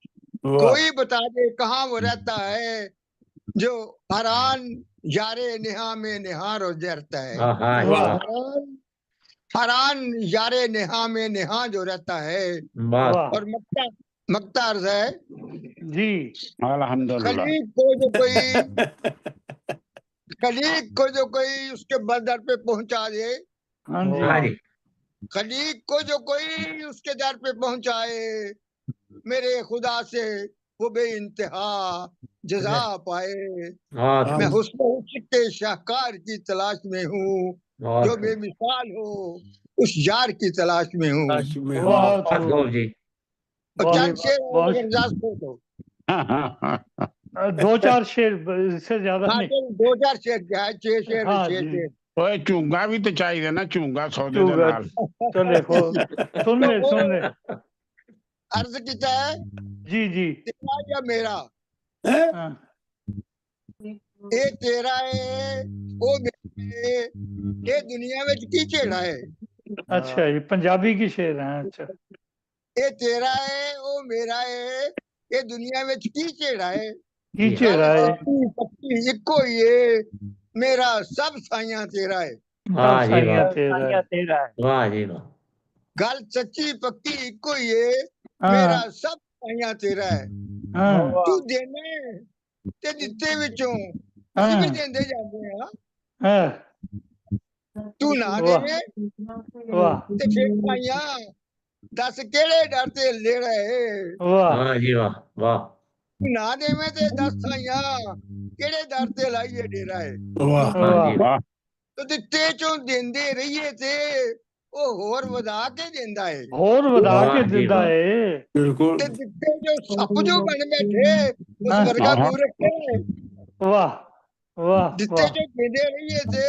कोई बता दे कहाँ वो रहता है, जो हरान यारे नेहा में नेहा रोज रहता है। हाँ हाँ जी वाह, वाह। हरान यारे नेहा में नेहा जो रहता है। वाह वाह और मक्ता अर्ज है, जी। अल्हम्दुलिल्लाह। खलीक को जो कोई उसके बदर पे पहुंचा दे, हाँ जी, हाँ जी खलीक को जो कोई उसके दर पे पहुंचाए, मेरे खुदा से वो बे इंतहा जजा पाए। बहुत मैं खूब, हुस्न के शाहकार की तलाश में हूँ, बहुत जो खूब, बेमिसाल हो उस यार की तलाश में हूँ। बहुत बहुत खूब, खूब जी। और बहुत चंद शेर और बहुत जबरदस्त हो तो दो चार शेर, इससे ज्यादा हाँ, नहीं। चल 2000 शेर क्या है, 6 शेर हाँ 6 जी, शेर। ओए चूंगा भी तो चाहिए ना, चूंगा सौदे दे चूगा नाल। चले हो, सुन ले सुन ले। अर्ज किता है, जी जी, तेरा या मेरा, हाँ, ये तेरा है ओ मेरा है, ये दुनिया में की चेड़ा है। अच्छा ये पंजाबी की शेर है। अच्छा ये तेरा है ओ मेरा है, ये दुनिया में की चेड़ा है। कीचे गल राय, सच्ची पक्की इको ही है, मेरा सब साइया तेरा है। सब वाह जी साइया वाह। तेरा तेरा है। वाह जी वाह। गल सच्ची पक्की इको ही है, हाँ मेरा सब साइया तेरा है। हाँ तू देने ते दिते विचों ਅਸੀਂ ਵੀ ਦਿੰਦੇ ਜਾਂਦੇ ਆ। हाँ, ਤੂੰ ਨਾ वाह ਦੇਵੇਂ वाह ਤੇ ਫਿਰ ਸਾਈਆ ਦੱਸ ਕਿਹੜੇ ਡਰ ਤੇ ਲੈ ਰਹੇ। वाह वाह जी वाह वाह। ਤੂੰ ਨਾ ਦੇਵੇਂ ਤੇ ਦੱਸ ਸਾਈਆ ਕਿਹੜੇ ਦਰ ਤੇ ਲਾਈਏ ਡੇਰਾ ਹੈ। वाह जी वाह, ਤੇ ਦਿੱਤੇ ਚੋਂ ਦਿੰਦੇ ਰਹੀਏ ਤੇ ਉਹ ਹੋਰ ਵਧਾ ਕੇ ਦਿੰਦਾ ਹੈ। और बता के वाह जी जिंदा वाह। है। ਤੇ ਦਿੱਤੇ ਜੋ ਸੱਪ ਜੋ ਬਣ ਬੈਠੇ ਉਸ हाँ, ਵਰਗਾ ਮੂਰਖ ਹੈ। वाह वाह ਦਿੱਤੇ वाह, ਜੋ ਦਿੰਦੇ ਰਹੀਏ ਤੇ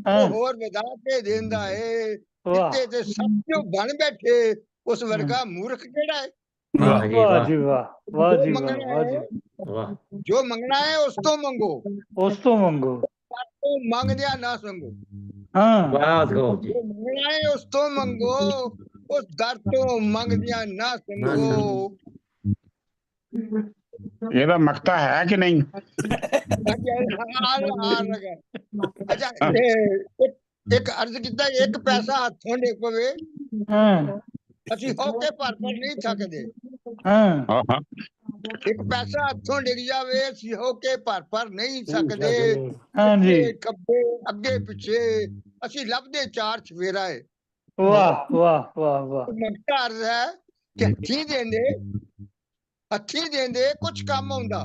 हाँ, ਉਹ ਹੋਰ ਵਧਾ ਕੇ ਦਿੰਦਾ ਹੈ। वाह ਦਿੱਤੇ ਤੇ ਸੱਪ ਜੋ ਬਣ ਬੈਠੇ ਉਸ ਵਰਗਾ ਮੂਰਖ ਕਿਹੜਾ ਹੈ। वाह जी वाह वाह। जी वाह, वाह ਜੋ जी वाह, ਮੰਗਣਾ वाह जी, ਹੈ वाह ਜੋ ਮੰਗਣਾ ਹੈ ਉਸ ਤੋਂ ਮੰਗੋ, उस तो मंगो। ਪਰ ਤੋਂ ਮੰਗਦਿਆਂ ਨਾ ਸੰਗੋ। हाँ बहुत खूब जी। ਜੋ ਮੰਗਣਾ ਹੈ ਉਸ ਤੋਂ ਮੰਗੋ, ਉਸ ਦਰ ਤੋਂ ਮੰਗਦਿਆਂ ਨਾ ना ਸੰਗੋ। संग। ਇਹਦਾ ਮਕਤਾ ਹੈ ਕਿ ਨਹੀਂ? ਅੱਛਾ ਇੱਕ ਅਰਜ਼ ਕੀਤਾ, ਇੱਕ ਪੈਸਾ ਹੱਥੋਂ ਡਿੱਗ ਪਵੇ हाँ ਅਸੀਂ ਹੋਕੇ ਭਰ ਨਹੀਂ ਥੱਕਦੇ। हाँ, ਇੱਕ ਪੈਸਾ ਹੱਥੋਂ ਡਿੱਗ ਜਾਵੇ ਅਸੀਂ ਹੋਕੇ ਭਰ ਨਹੀਂ ਸਕਦੇ। हाँ जी, ਖੱਬੇ ਅੱਗੇ ਪਿੱਛੇ ਅਸੀਂ ਲੱਭਦੇ ਚਾਰ ਚਵੇਰਾ ਹੈ। वाह वाह वाह वाह, ਮਕਤਾ ਅਰਜ਼ ਹੈ ਕਿ ਹੱਥੀਂ ਦੇਂਦੇ ਕੁਝ ਕੰਮ ਆਉਂਦਾ,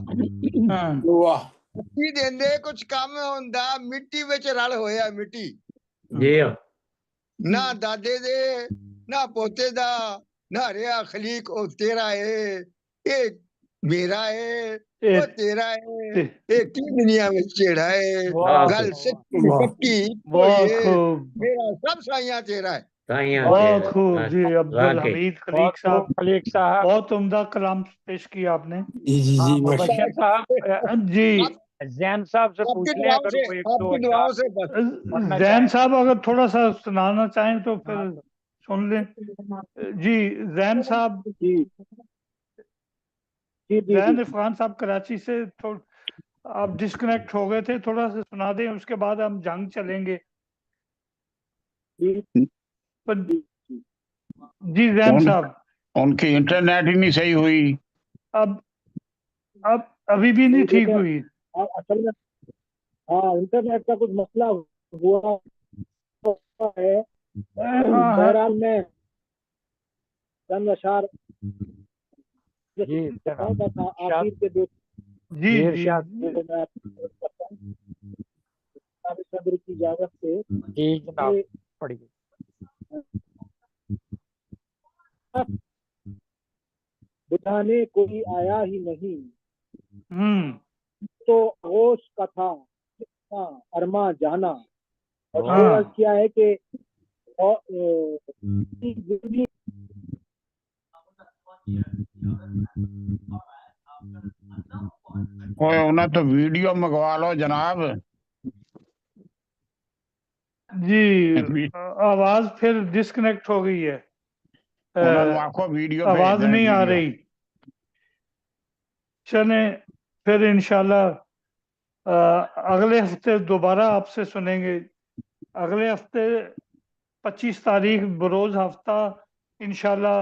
हाँ ਹੱਥੀਂ ਦੇਂਦੇ ਕੁਝ ਕੰਮ ਆਉਂਦਾ, ਮਿੱਟੀ ਵਿੱਚ ਰਲ ਹੋਇਆ ਮਿੱਟੀ। जी ਨਾ ਦਾਦੇ ਦੇ ਨਾ ਪੋਤੇ ਦਾ ਨਾ ਰਿਹਾ ਖਲੀਕ ਉਹ ਤੇਰਾ ਹੈ। ਇਹ ਮੇਰਾ ਹੈ ਉਹ ਤੇਰਾ ਹੈ, ਇਹ ਕੀ ਦੁਨੀਆ ਵਿੱਚ ਜਿਹੜਾ ਹੈ। वाह ਗੱਲ ਸੱਚੀ ਪੱਕੀ ਕੋਈ बहुत ਹੈ, खूब, ਮੇਰਾ ਸਭ ਸਾਈਆਂ ਤੇਰਾ है। साइया बहुत तेरा। खूब जी। अब्दुल वाकई हमीद खलीक साहब, खलीक साहब, बहुत उम्दा कलाम पेश किया आपने मुबशर साहब, जी। जैन साहब से आपकी पूछ लें दुआओं अगर से, कोई एक दो आपकी दुआओं से बस पढ़ना जैन चाहे। साहब अगर थोड़ा सा सुनाना चाहें तो फिर सुन लें। जी जैन साहब, जी जी जी जैन इरफान साहब कराची से आप डिस्कनेक्ट हो गए थे, थोड़ा सा सुना दें, उसके बाद हम जंग चलेंगे। जी पर जी जैन साहब, उनकी इंटरनेट ही नहीं सही हुई। अब अभी भी नहीं ठीक हुई। असल में हाँ इंटरनेट का कुछ मसला हुआ है। बहरहाल में चंद अशार जी आखिर के दो जी जी सदर की इजाजत से जी जनाब पढ़िए। बुझाने कोई आया ही नहीं, हम्म तो होश का था अरमा जाना। और हाँ। अर्ज किया है कि कोई उन्हें तो वीडियो मंगवा लो जनाब। जी आवाज फिर डिस्कनेक्ट हो गई है, उन्होंने आपको वीडियो आवाज भेज दें, नहीं आ वीडियो। रही। चले फिर इंशाल्लाह अगले हफ्ते दोबारा आपसे सुनेंगे। अगले हफ्ते 25 तारीख बरोज हफ्ता इंशाल्लाह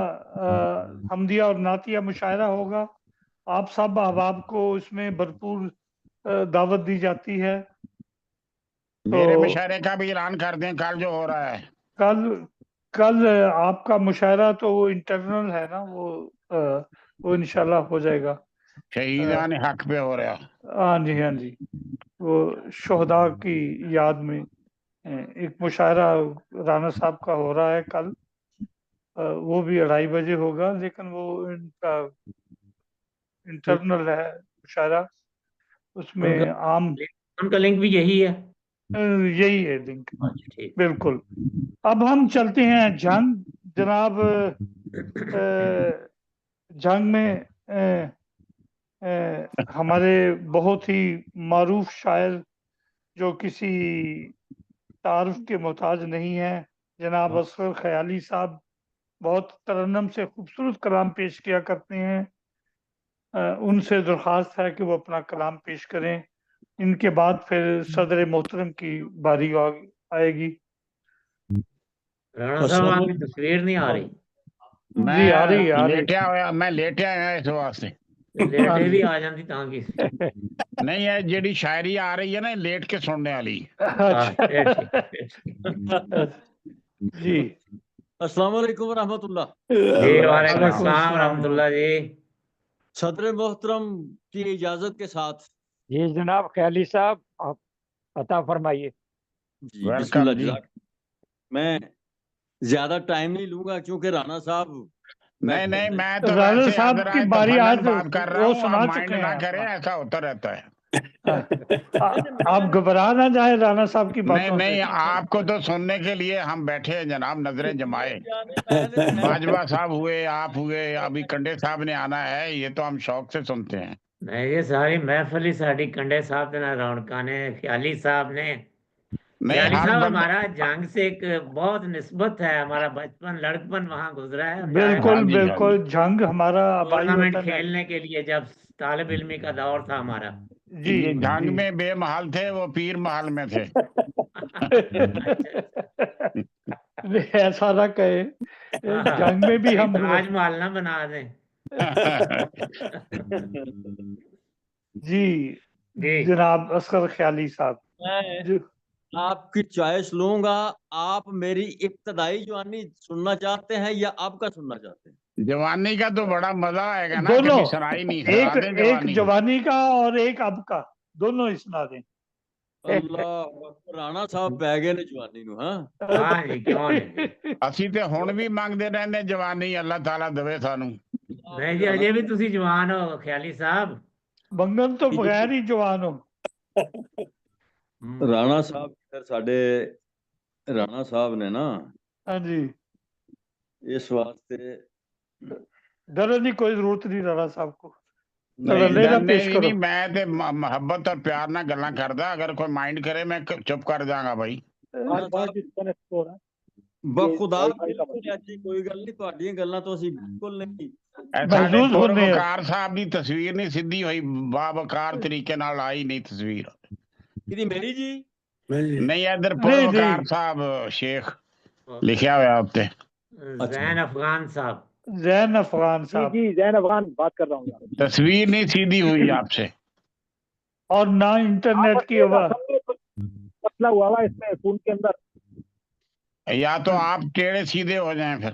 हमदिया और नातिया मुशायरा होगा। आप सब अहबाब को इसमें भरपूर दावत दी जाती है। मेरे मुशायरे का भी ऐलान कर दें कल जो हो रहा है। कल आपका मुशायरा तो वो इंटरनल है ना, वो इंशाल्लाह हो जाएगा। शहीदान हक पे हो रहा। हाँ जी हाँ जी, वो शोहदा की याद में एक मुशायरा राना साहब का हो रहा है कल। वो भी 2:30 बजे होगा, लेकिन वो इनका इंटरनल है मुशायरा, उसमें आम उनका लिंक भी यही है। यही है लिंक, बिल्कुल। अब हम चलते हैं जंग। जनाब जंग में हमारे बहुत ही मारूफ शायर जो किसी तारुफ के मोहताज नहीं है, जनाब असगर ख्याली साहब बहुत तरन्नुम से खूबसूरत कलाम पेश किया करते हैं। उनसे दरख्वास्त है कि वो अपना कलाम पेश करें। इनके बाद फिर सदर मोहतरम की बारी आएगी। राणा साहब आपकी तस्वीर नहीं आ रही। जी आ रही आ रही। लेटिया हुआ, मैं लेटिया आया इस वास्ते। लेटे भी आ जाती ताकि नहीं है जेडी शायरी आ रही है ना, लेट के सुनने वाली। जी अस्सलाम वालेकुम रहमतुल्लाह। जी वालेकुम अस्सलाम रहमतुल्लाह जी। सदर मोहतरम की इजाजत के साथ जी जनाब ख्याली साहब आप अता फरमाइए। जी बिस्मिल्लाह जज़ाक। मैं ज्यादा टाइम नहीं लूंगा क्योंकि राणा साहब नहीं मैं तो राणा साहब की बारी आज बात कर रहा वो हूँ, सुना माइंड चुके ना हैं। करें, ऐसा होता रहता है। आप घबरा ना जाए राणा साहब की बातों नहीं से। आपको तो सुनने के लिए हम बैठे हैं जनाब, नजरें जमाए। बाजवा साहब हुए, आप हुए, अभी कंडे साहब ने आना है, ये तो हम शौक से सुनते हैं। नहीं ये सारी महफिल ही साड़ी कंडे साहब ने रौनका ने ख्याली साहब ने। ख्याली साहब हमारा जंग से एक बहुत निस्बत है, हमारा बचपन लड़कपन वहाँ गुजरा है। बिल्कुल बिल्कुल, जंग हमारा टूर्नामेंट खेलने के लिए जब तालिब इल्मी का दौर था हमारा। जी ये जंग में बेमहल थे, वो पीर महल में थे। ऐसा ना कहे, जंग में भी हम ताजमहल ना बना दें। जी जनाब असगर ख्याली साहब, मैं आपकी चॉइस लूंगा। आप मेरी इब्तदाई जवानी सुनना चाहते हैं या आपका सुनना चाहते हैं? जवानी का तो बड़ा मजा आएगा ना, दोनों कभी सुनाई नहीं। एक जवानी का और एक अब का, दोनों ही सुना दें। अल्लाह राणा साहब पै गए ने जवानी ਨੂੰ। हाँ जी क्यों नहीं, ਅਸੀਂ ਤੇ ਹੁਣ ਵੀ ਮੰਗਦੇ ਰਹਿੰਦੇ ਜਵਾਨੀ, ਅੱਲਾਹ ਤਾਲਾ ਦੇਵੇ ਸਾਨੂੰ। नहीं जी अजय भी तुसी जवान हो ख्याली साहब। मंगन तो बगैर ही जवान हो। ਰਾਣਾ ਸਾਹਿਬ ਫਿਰ ਸਾਡੇ ਰਾਣਾ ਸਾਹਿਬ ਨੇ ਨਾ हाँ जी ਇਸ ਵਾਸਤੇ डरने की कोई जरूरत नहीं राणा साहब को। नहीं मैं ते मोहब्बत और प्यार ਨਾਲ ਗੱਲਾਂ ਕਰਦਾ, ਅਗਰ ਕੋਈ ਮਾਈंड करे मैं चुप कर जाऊंगा भाई। ਬਖੁਦਾ ਐਸੀ ਕੋਈ ਗੱਲ ਨਹੀਂ, ਤੁਹਾਡੀਆਂ ਗੱਲਾਂ ਤੋਂ ਅਸੀਂ ਬਿਲਕੁਲ ਨਹੀਂ। ਸਾਡੇ ਵਕਾਰ ਸਾਹਿਬ ਦੀ ਤਸਵੀਰ ਨਹੀਂ ਸਿੱਧੀ ਹੋਈ, ਬਾਵਕਾਰ ਤਰੀਕੇ ਨਾਲ ਆਈ ਨਹੀਂ ਤਸਵੀਰ। ਕਿਹਦੀ ਮੇਰੀ ਜੀ? ਨਹੀਂ ਇਧਰ ਵਕਾਰ ਸਾਹਿਬ ਸ਼ੇਖ ਲਿਖਿਆ ਹੋਇਆ ਉੱਤੇ। زین افغان صاحب. زین افغان جی صاحب. جی زین افغان بات کر رہا ہوں یار. تصویر نہیں سیدھی ہوئی آپ سے. اور نہ انٹرنیٹ کی آواز. مسئلہ ہوا ہوا اس میں فون کے اندر. یا تو آپ ٹیڑھے سیدھے ہو جائیں پھر.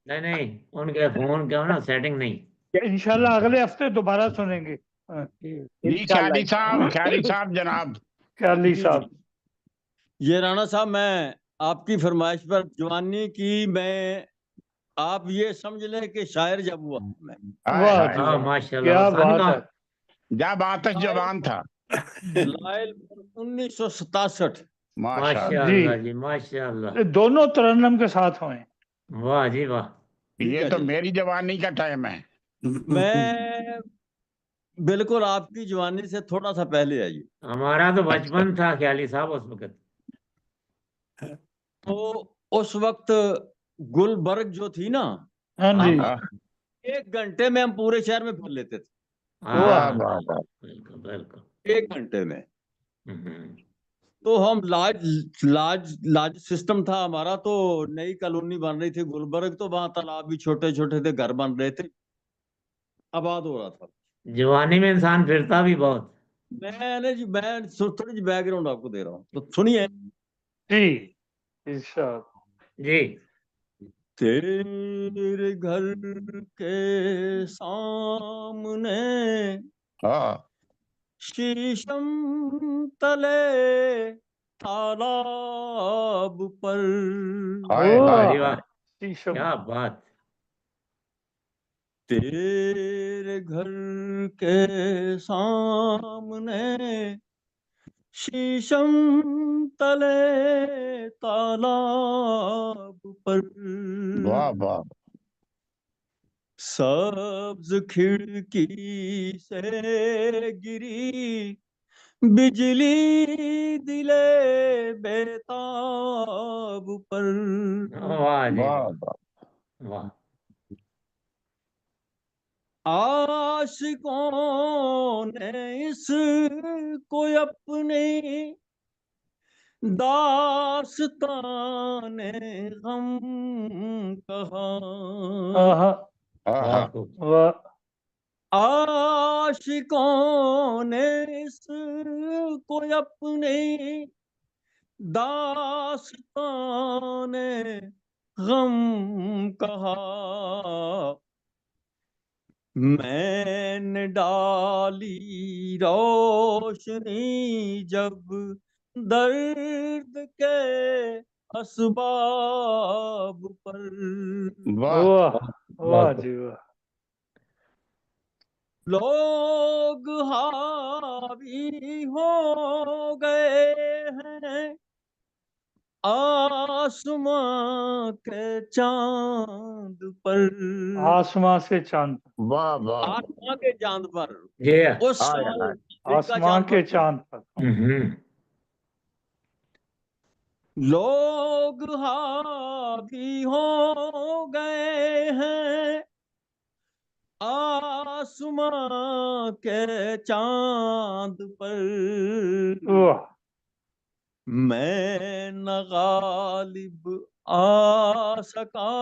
نہیں ان کے فون کا نا سیٹنگ نہیں. انشاءاللہ اگلے ہفتے دوبارہ سنیں گے. جی خیالی صاحب جناب. خیالی صاحب. یہ رانا صاحب میں آپ کی فرمائش پر جوانی کی میں آپ یہ سمجھ لیں کہ شاعر جب ہوا میں. واہ ماشاءاللہ. کیا بات ہے. جب آتش زبان تھا. 1967. ماشاءاللہ جی ماشاءاللہ. دونوں ترنم کے ساتھ ہوئے. واہ جی واہ. یہ تو میری جوانی کا ٹائم ہے. میں بالکل آپ کی جوانی سے تھوڑا سا پہلے آئی. ہمارا تو بچپن تھا خیالی صاحب اس وقت. تو اس وقت گلبرگ جو تھی نا, ہاں جی, 1 گھنٹے میں ہم پورے شہر میں پھر لیتے تھے. بالکل بالکل 1 گھنٹے میں. تو ہم لاج سسٹم تھا ہمارا. تو نئی کالونی بن رہی تھی گلبرگ, تو وہاں تالاب بھی چھوٹے چھوٹے تھے, گھر بن رہے تھے, آباد ہو رہا تھا. جوانی میں انسان پھرتا بھی بہت. میں تھوڑی جی بیک گراؤنڈ آپ کو دے رہا ہوں تو سنیے. جی ارشاد. جی. تیرے گھر کے سامنے شیشم تلے تالاب پر. کیا بات. تیرے گھر کے سامنے شیشم تلے تالاب پر. سبز کھڑکی سے گری بجلی دلے بیتاب پر. واہ جی واہ. عاشقوں نے اس کو اپنی داستان غم کہا. عاشقوں نے اس کو اپنی داستان غم کہا. میں نے ڈالی روشنی جب درد کے اسباب پر. واہ جی واہ. لوگ حاوی ہو گئے ہیں آسمان کے چاند پر. آسمان سے چاند. آسمان کے چاند پر. آسمان کے چاند پر. لوگ حاوی ہو گئے ہیں آسمان کے چاند پر. میں نہ غالب آ سکا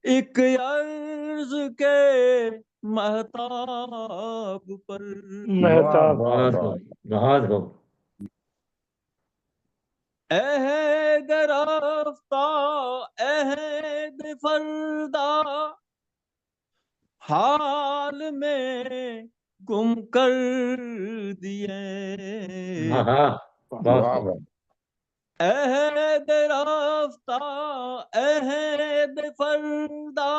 ایک عرض کے مہتاب پر. بہت عہد رفتہ عہد فردا حال میں گم کر دیے. عہد رفتہ عہد فردا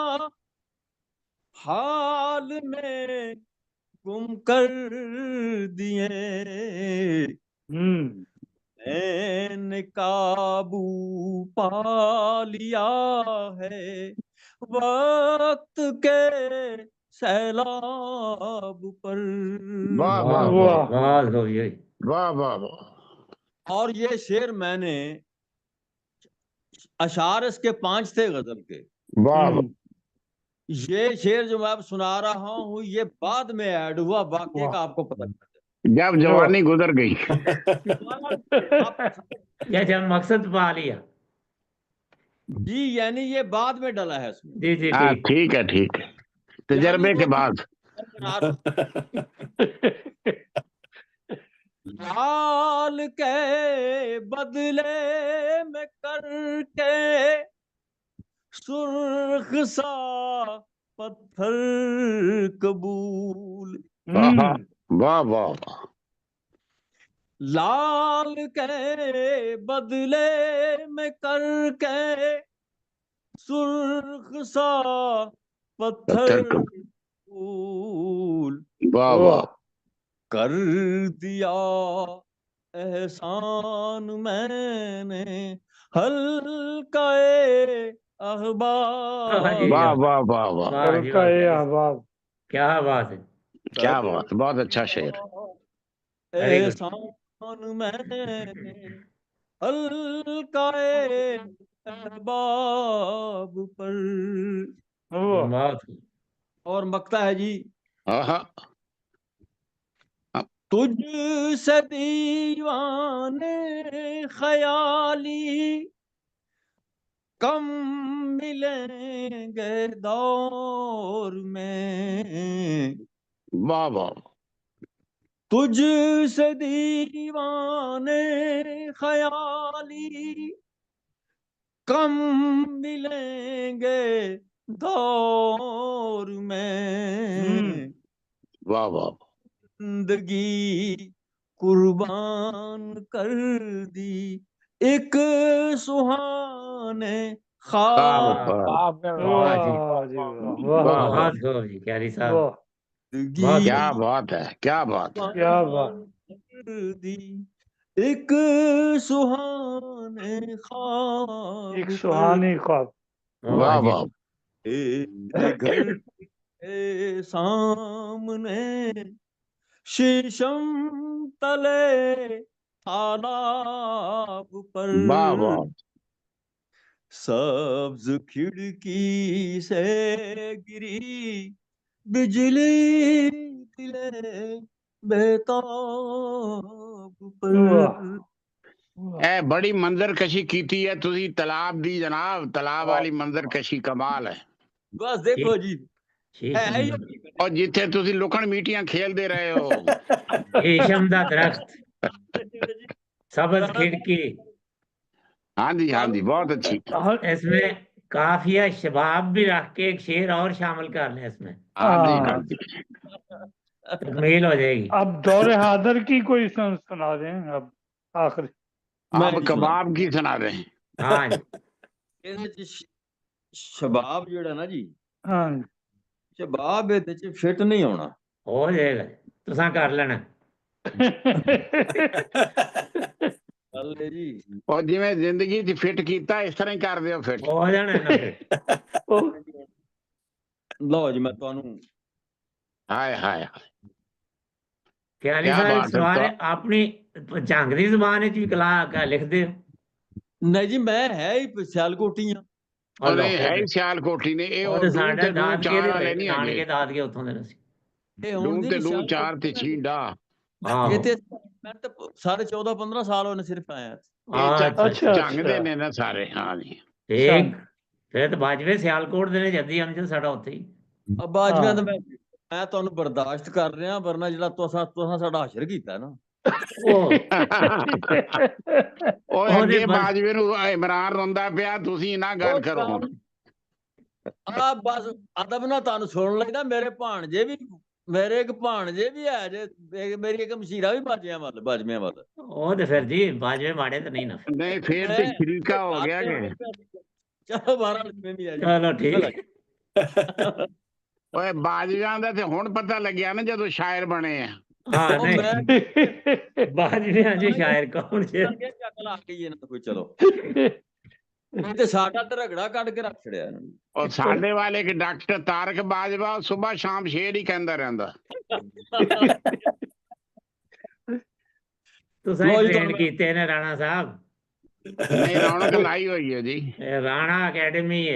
حال میں گم کر دیے. میں نے قابو پا لیا ہے وقت کے سیلاب پر. اور یہ شعر میں نے اشعار اس کے 5 تھے غزل کے. یہ شعر جو میں اب سنا رہا ہوں یہ بعد میں ایڈ ہوا, واقعے کا آپ کو پتہ جب جوانی گزر گئی. جب مقصد پا لیا. جی یعنی یہ بعد میں ڈلا ہے اس میں جی جی हाँ ٹھیک ठीक है तजर्बे के बाद लाल के बदले में करके सुर्ख सा पत्थर कबूल वाह वाह वाह लाल के बदले में करके सुर्ख सा पत्थर कबूल वाह वाह कर दिया एहसान मैंने हल्का अहबाब वाह वाह वाह वाह वाह जी का वाह, ये अहबाब क्या बात है। क्या बात बहुत अच्छा शेर Very good. एहसान मैंने हल्का अहबाब पर बहुत और मकता है जी हाँ तुझ से दीवाने ख्याली कम मिलेंगे दौर में वाह वाह तुझ से दीवाने ख्याली कम मिलेंगे दौर में वाह वाह जिंदगी कुर्बान कर दी एक सुहाने ख्वाब वाह जी वाह बहुत खूब जी क्यारी साहब वाह क्या बात है क्या बात है क्या बात कर दी एक सुहाने ख्वाब एक सुहानी ख्वाब वाह वाह तेरे घर के सामने शीशम तले तालाब पर वाह वाह सब्ज खिड़की से गिरी बिजली दिले बेताब पर ए बड़ी मंजर कशी कीती है तुसी तालाब दी जनाब तालाब वाली मंजर कशी कमाल है बस देखो जी और जिथे तुसी लुकन मीटियां खेल दे रहे हो शीशम दा दरख्त सब्ज खिड़की हाँ जी बहुत अच्छी इसमें काफिया शबाब भी रख के एक शेर और शामिल कर लें इसमें हाँ जी तकमील हो जाएगी अब दौरे हादर की कोई सुना रहे हैं अब आखिरी आप कबाब की सुना रहे हैं हाँ जी शबाब जेड़ा ना जी हाँ शबाब ਇਹਦੇ ਚ ਫਿੱਟ ਨਹੀਂ ਆਉਣਾ हो जाएगा तुसा कर लेना ਗੱਲ ਹੈ ਜੀ और जिवें जिंदगी च फिट कीता इस तरह ही कर दियो फिट हो जाना ना फिर ਲਓ ਜੀ ਮੈਂ ਤੁਹਾਨੂੰ हाय हाय क्यारी क्या साहब बात है, सवाल है अपनी झंग दी जुबान च भी कला लिख दे ਨਹੀਂ ਜੀ ਮੈਂ ਹੈ ਹੀ ਸਿਆਲਕੋਟੀ ਆ अरे है ही सियालकोटी ने ये ਉਹ और ਤੇ दूर ਸਾਡੇ ते दूर ਦਾਦਕੇ चार ਦੇ वाले नहीं ਨਾਨਕੇ है ਦਾਦਕੇ ਉੱਥੋਂ ਦੇ ਸੀ ਇਹ ਹੁਣ दूर ਦੀ ते दूर ਸਿਆਲਕੋਟੀ चार ते छींडा ਆਹੋ ਇਹ ਤੇ ਮੈਂ ਤਾਂ ਸਾਰੇ 14-15 ਸਾਲ ਹੋਣੇ ਸਿਰਫ ਆਇਆ अच्छा झंग दे ने ना सारे हाँ जी ठीक ਫਿਰ ਤਾਂ ਬਾਜਵੇ ਸਿਆਲਕੋਟ ਦੇ ਨੇ ਜੱਦੀ ਅਮਜਦ ਸਾਡਾ ਉੱਥੇ ਹੀ ਬਾਜਵਿਆਂ ਦਾ ਮੈਂ ਤੁਹਾਨੂੰ ਬਰਦਾਸ਼ਤ ਕਰ ਰਿਹਾ ਵਰਨਾ ਜਿਹੜਾ ਤੁਸੀਂ ਸਾਡਾ ਹਾਸ਼ਰ ਕੀਤਾ ਨਾ ਓਏ ਅੱਗੇ ਬਾਜਵੇ ਨੂੰ ਇਮਰਾਨ ਰੋਂਦਾ ਪਿਆ ਤੁਸੀਂ ਨਾ ਗੱਲ ਕਰੋ ਆ ਬਸ ਅਦਬ ਨਾਲ ਤੁਹਾਨੂੰ ਸੁਣ ਲੈਣਾ ਮੇਰੇ ਭਾਣਜੇ ਵੀ ਮੇਰੇ ਇੱਕ ਭਾਣਜੇ ਵੀ ਹੈ ਜੇ ਮੇਰੀ ਇੱਕ ਮਸ਼ੀਰਾ ਵੀ ਬਾਜਿਆਂ ਵੱਲ ਬਾਜਵਿਆਂ ਵੱਲ ਉਹ ਤੇ ਫਿਰ ਜੀ ਬਾਜਵੇ ਮਾੜੇ ਤਾਂ ਨਹੀਂ ਨਾ ਨਹੀਂ ਫੇਰ ਤੇ ਸ਼ਰੀਕਾ ਹੋ ਗਿਆ ਕਿ ਚਲੋ 12 ਲਿਖਵੇਂ ਵੀ ਆ ਜੀ ਚਲੋ ਠੀਕ ਓਏ ਬਾਜਵਿਆਂ ਦਾ ਤੇ ਹੁਣ ਪਤਾ ਲੱਗਿਆ ਨਾ ਜਦੋਂ ਸ਼ਾਇਰ ਬਣੇ ਆ ਹਾਂ ਨਹੀਂ ਬਾਜਵੇ ਜੀ ਸ਼ਾਇਰ ਕੌਣ ਸੀ ਚੱਕ ਲਾ ਕੇ ਇਹਨਾਂ ਕੋਈ ਚਲੋ ਤੇ ਸਾਡਾ ਤੇ ਰਗੜਾ ਕੱਢ ਕੇ ਰੱਖ ਛੜਿਆ ਇਹਨਾਂ ਨੇ और साडे वाले के डॉक्टर तारक बाजवा सुबह शाम शेर ही कहता रहता ਤੁਸੀਂ ਟ੍ਰੇਨ ਕੀਤੇ ਨੇ ਰਾਣਾ ਸਾਹਿਬ नहीं रौनक लाई हुई है जी ਇਹ ਰਾਣਾ ਅਕੈਡਮੀ ਹੈ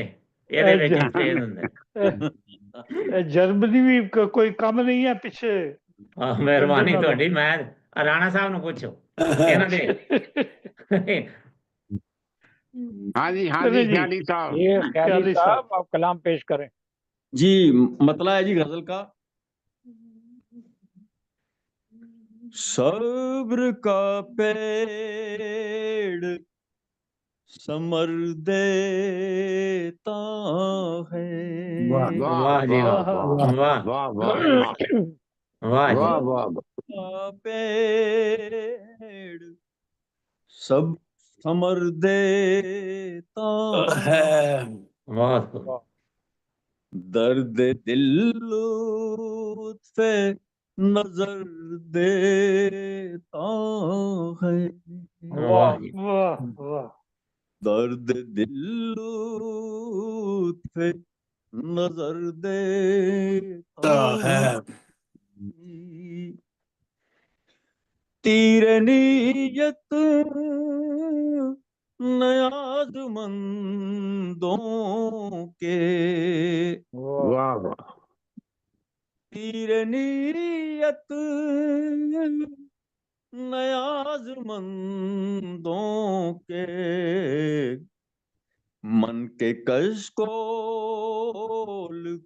ਇਹਦੇ ਵਿੱਚ ਟ੍ਰੇਨ ਹੁੰਦਾ ਜਰਮਨੀ ਵੀ ਕੋਈ ਕੰਮ ਨਹੀਂ ਹੈ ਪਿੱਛੇ ਮਿਹਰਬਾਨੀ ਤੁਹਾਡੀ ਮੈਂ ਰਾਣਾ ਸਾਹਿਬ ਨੂੰ ਪੁੱਛੋ ਇਹਨਾਂ ਦੇ हाँ जी चले जी। ख्याली साहब। ये ख्याली ख्याली साहब। साहब आप कलाम पेश करें। जी मतला है जी गजल का। सब्र का पेड़ समर देता है। वाह वाह जी वाह वाह वाह वाह वाह वाह जी वाह वाह का पेड़ सब समर देता है। वाह दर्द दिल लुत्फ़े नजर देता है। वाह जी वाह वाह। दर्द दिल लुत्फ़े नजर देता है। तीर नीयत नयाज़मंदों के वाह वाह तीर नीयत नयाज़मंदों के मन के कशकोल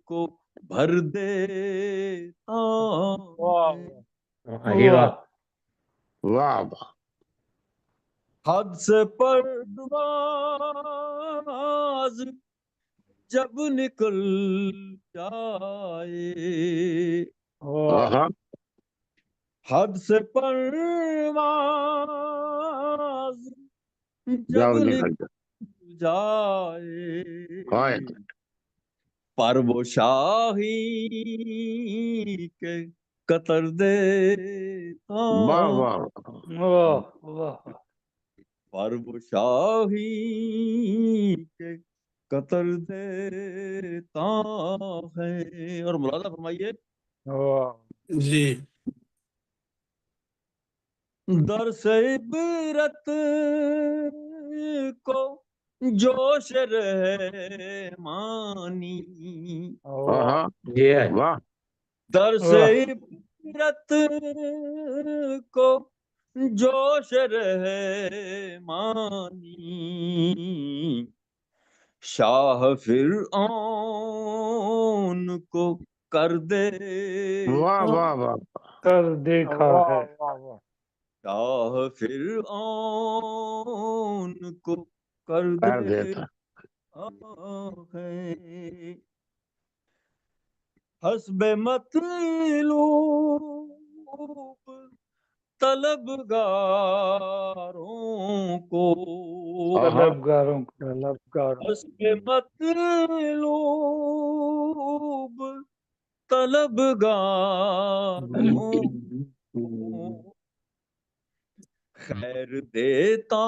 को भर देता है। जी वाह वाह वाह हद से परवाज़ जब निकल जाए। वाह हद से परवाज़ जब जाओ निकल निकल जाए। हाय पर वो शाही के कतर देता वाह वाह वाह वाह। पर वो शाही के कतर देता है। और मुलाजा फरमाइए। जी दर से इबरत को जोश रहमानी। हाँ जी है वाह दर से इबरत को जोश रहमानी। शाह फिरऔन को कर दे वाह वाह वाह कर देखा है। शाह फिरऔन को कर कर दे देता है। हस्बे मतलूब तलबगारों को तलबगारों को हस्बे मतलूब तलबगारों को खैर देता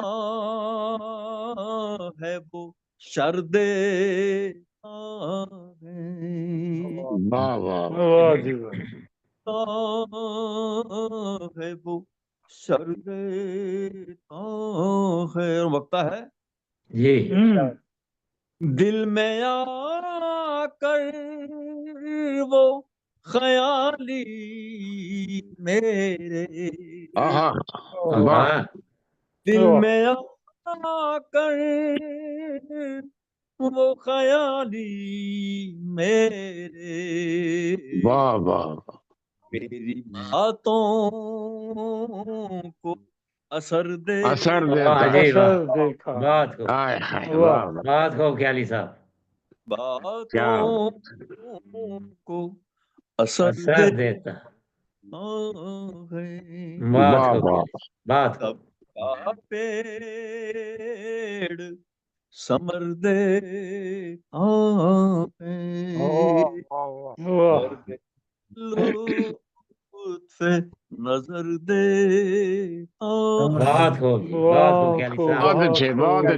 है वो शर देता है। वाह वाह वाह जी वाह। है वो शर देता है। और वक्ता है जी दिल में आकर वो ख्याली मेरे आहा वाह वाह दिल में आकर वो ख्याली मेरे वाह वाह मेरी बातों को असर दे असर वाह देता जी वाह असर देखा। बात को हाय हाय वाह वाह वाह बात को ख्याली साहब क्या बातों को असर असर दे देता है। बात वाह को वाह बात को सबका पेड़ समर देता है। वाह लुत्फ़े नजर देता बात हो वाह ख्याली खूब साहब बहुत अच्छे मजा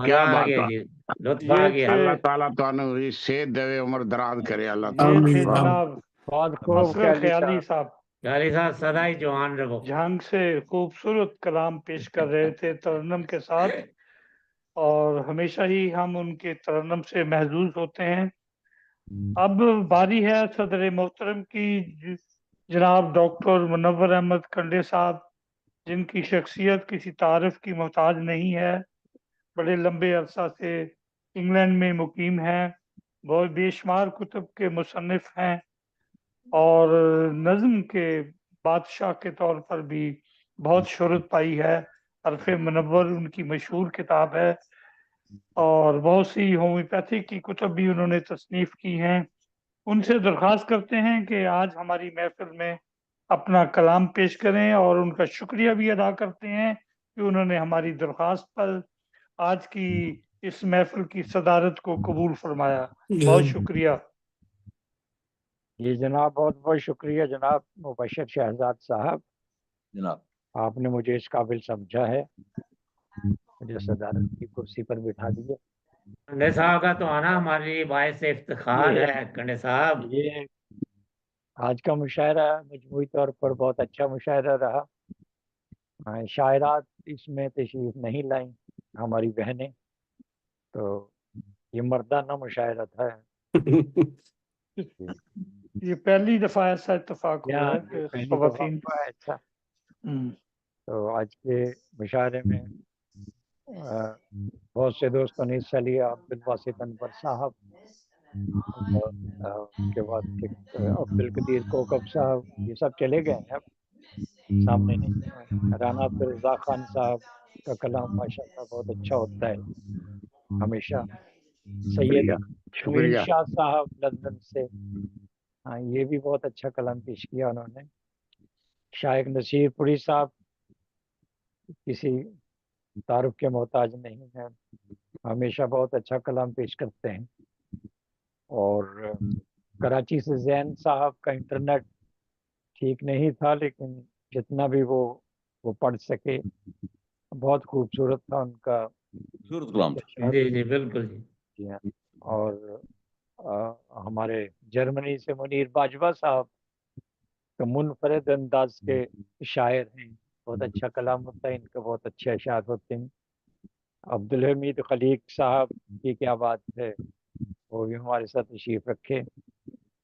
क्या आ बात गया है जी लुत्फ आ ये गया थे अल्लाह ताला तानु सेहत देवे उम्र दराज करे अल्लाह ये ताला थे वाह जनाब बहुत खूब असगर ख्याली साहब ख्याली साहब सदा ही जवान रहो झांग से खूबसूरत कलाम पेश कर रहे थे तरन्नुम के साथ और हमेशा ही हम उनके तरन्नुम से महजूज होते हैं। अब बारी है सदर मोहतरम की जनाब डॉक्टर मुनव्वर अहमद कंडे साहब जिनकी शख्सियत किसी तारीफ की मोहताज नहीं है बड़े लंबे अरसा से इंग्लैंड में मुकीम हैं, बहुत बेशुमार कुतुब के मुसन्निफ हैं और नज़्म के बादशाह के तौर पर भी बहुत शोहरत पाई है। हरफ मुनव्वर उनकी मशहूर किताब है और बहुत सी होम्योपैथिक की कुतुब भी उन्होंने तसनीफ की हैं। उनसे दरख्वास्त करते हैं कि आज हमारी महफिल में अपना कलाम पेश करें और उनका शुक्रिया भी अदा करते हैं कि उन्होंने हमारी दरख्वास्त पर आज की इस महफिल की सदारत को कबूल फरमाया। बहुत शुक्रिया। जी जनाब, बहुत बहुत शुक्रिया जनाब मुबशर शहजाद साहब, जनाब आपने मुझे इस काबिल समझा है, मुझे सदारत की कुर्सी पर बिठा दिया। कंडे साहब का तो आना हमारे लिए बायस इफ्तिखार है। कंडे साहब, ये आज का मुशायरा मजमूई तौर पर बहुत अच्छा मुशायरा रहा। शायरात इसमें तशरीफ नहीं लाई हमारी बहनें, तो ये मर्दाना मुशायरा था। ये पहली दफा ऐसा इत्तेफाक हुआ है कि पहली ख़वातीन दफा हुआ है ऐसा। तो आज के मुशायरे में बहुत से दोस्तों ने हिस्सा लिया। अब्दुल वासित अनवर साहब, उसके बाद अब्दुल कदीर कोकब साहब, ये सब चले गए हैं, अब सामने नहीं। राना अब्दुल रज़ाक खान साहब का कलाम माशाअल्लाह बहुत अच्छा होता है हमेशा। सैयद अमीन शाह साहब लंदन से, हाँ ये भी बहुत अच्छा कलाम पेश किया उन्होंने। शाइख नसीर पुरी साहब किसी तारुफ के मोहताज नहीं है, हमेशा बहुत अच्छा कलाम पेश करते हैं। और कराची से जैन साहब का इंटरनेट ठीक नहीं था, लेकिन जितना भी वो पढ़ सके, बहुत खूबसूरत था उनका कलाम। जी जी बिल्कुल जी। और हमारे जर्मनी से मुनीर बाजवा साहब तो मुनफरद अंदाज के शायर हैं, बहुत अच्छा कलाम होता है इनका, बहुत अच्छे अशार होते हैं। अब्दुल हमीद खलीक साहब की क्या बात है, वो भी हमारे साथ तशरीफ रखे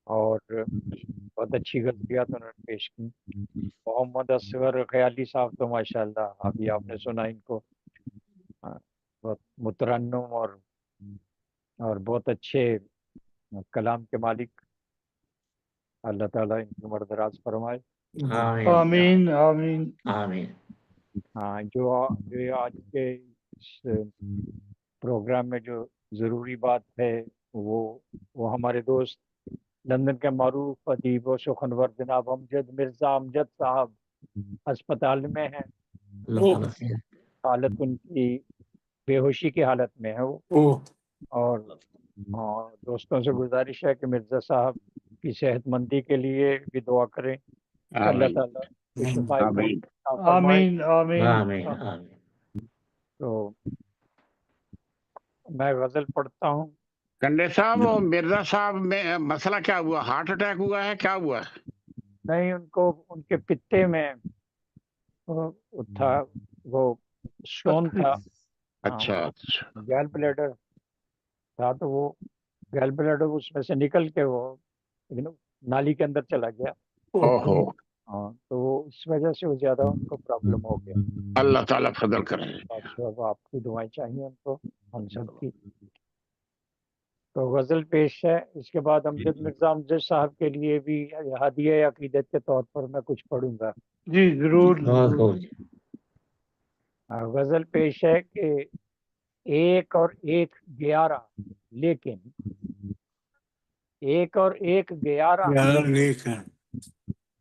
और बहुत अच्छी गज़लियात उन्होंने पेश की। मोहम्मद असगर ख्याली साहब तो माशाल्लाह अभी आपने सुना इनको, बहुत मुतरन्नुम और बहुत अच्छे कलाम के मालिक। अल्लाह ताला इनकी उम्र दराज फरमाए। आमीन आमीन आमीन। हाँ, जो आज के इस प्रोग्राम में जो ज़रूरी बात है वो हमारे दोस्त लंदन के मारूफ अदीब व सुखनवर जनाब अमजद मिर्ज़ा अमजद साहब अस्पताल में हैं। हालत उनकी बेहोशी की हालत में है वो, और दोस्तों से गुजारिश है कि मिर्ज़ा साहब की सेहतमंदी के लिए भी दुआ करें। अल्लाह ताला आमीन आमीन। तो मैं गजल पढ़ता हूँ। कंडे साहब, वो मिर्जा साहब में मसला क्या हुआ? हार्ट अटैक हुआ है, क्या हुआ? नहीं, उनको उनके पित्ते में वो था, वो स्टोन था। अच्छा गैल ब्लैडर था, तो वो गैल ब्लैडर उसमें से निकल के वो नाली के अंदर चला गया। ओहो। हाँ, तो वो इस वजह से वो ज्यादा उनको प्रॉब्लम हो गया। अल्लाह ताला फजल करे। अब आपकी दुआएं चाहिए उनको, हम सब की। तो गजल पेश है। इसके बाद अमजद मिर्जा अमजद साहब के लिए भी हदिया अकीदत के तौर पर मैं कुछ पढ़ूंगा। जी जरूर। गजल पेश है कि 1 और 1 11, लेकिन 1 और 1 11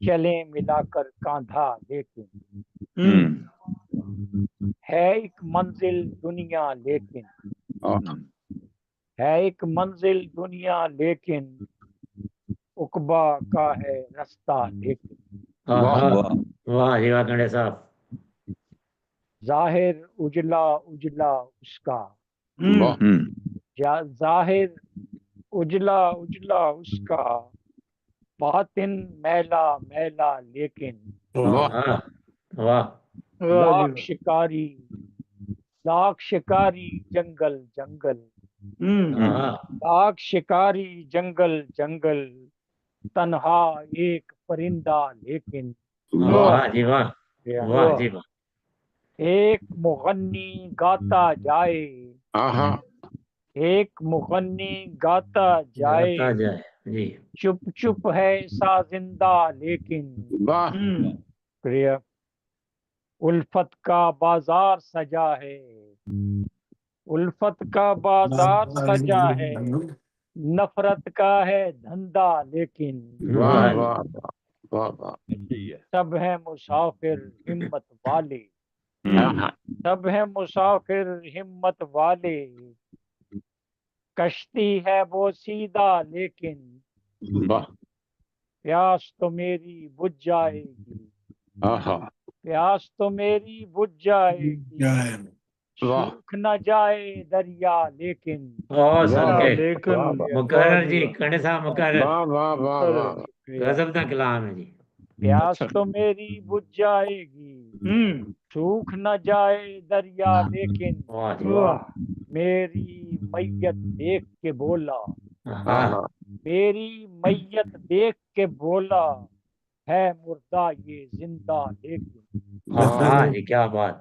चले मिलाकर कांधा, लेकिन है एक मंजिल दुनिया, लेकिन है एक मंजिल दुनिया, लेकिन उकबा का है रास्ता, लेकिन वाह जी वाह कंडे साहब। जाहिर उजला उजला उसका, जाहिर उजला उजला उसका, बातिन मैला मैला, लेकिन लाख शिकारी जंगल जंगल, लाख शिकारी जंगल जंगल, तन्हा एक परिंदा, लेकिन वाह जी वाह, वाह जी वाह। ایک مغنی گاتا جائے، آہا ایک مغنی گاتا جائے، جاتا جائے جی چپ چپ ہے سازندہ لیکن، واہ شکریہ، الفت کا بازار سجا ہے، الفت کا بازار سجا ہے، نفرت کا ہے دھندا لیکن، واہ واہ واہ واہ سب ہیں مسافر ہمت والے، آہا سب ہیں مسافر ہمت والے، کشتی ہے وہ سیدھا لیکن، واہ پیاس تو میری بجھ جائے گی، آہا پیاس تو میری بجھ جائے گی، واہ سوکھ نہ جائے دریا لیکن، بہت صدقے لیکن مقرر جی کنڈے صاحب مقرر واہ واہ واہ واہ غضب کا کلام ہے جی پیاس تو میری بجھ جائے گی، سوکھ نہ جائے دریا لیکن، واہ جی میری میت دیکھ کے بولا، ہاں میری میت دیکھ کے بولا، ہے مردہ یہ زندہ لیکن، ہاں جی کیا بات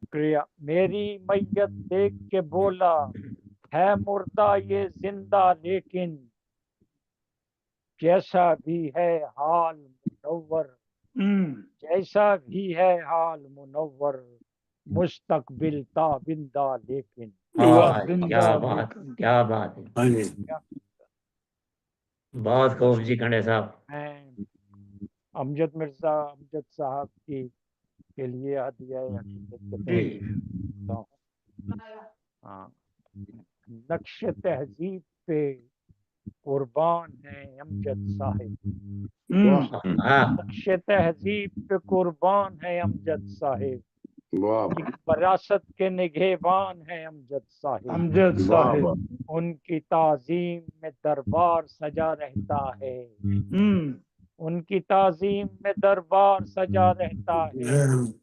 شکریہ، میری میت دیکھ کے بولا، ہے مردہ یہ زندہ لیکن، جیسا بھی ہے حال منور، جیسا بھی ہے حال منور، مستقبل تابندہ لیکن، کیا بات کیا بات ہے بہت خوب جی کنڈے صاحب میں امجد مرزا امجد صاحب کی کے لیے ہدیہ عقیدت پیش کرتا ہوں۔ ہاں، نقش تہذیب پہ قربان ہیں امجد صاحب، نقش تہذیب پہ قربان ہے امجد صاحب، ایک وراثت کے نگہبان ہیں امجد صاحب، امجد صاحب، ان کی تعظیم میں دربار سجا رہتا ہے، ان کی تعظیم میں دربار سجا رہتا ہے،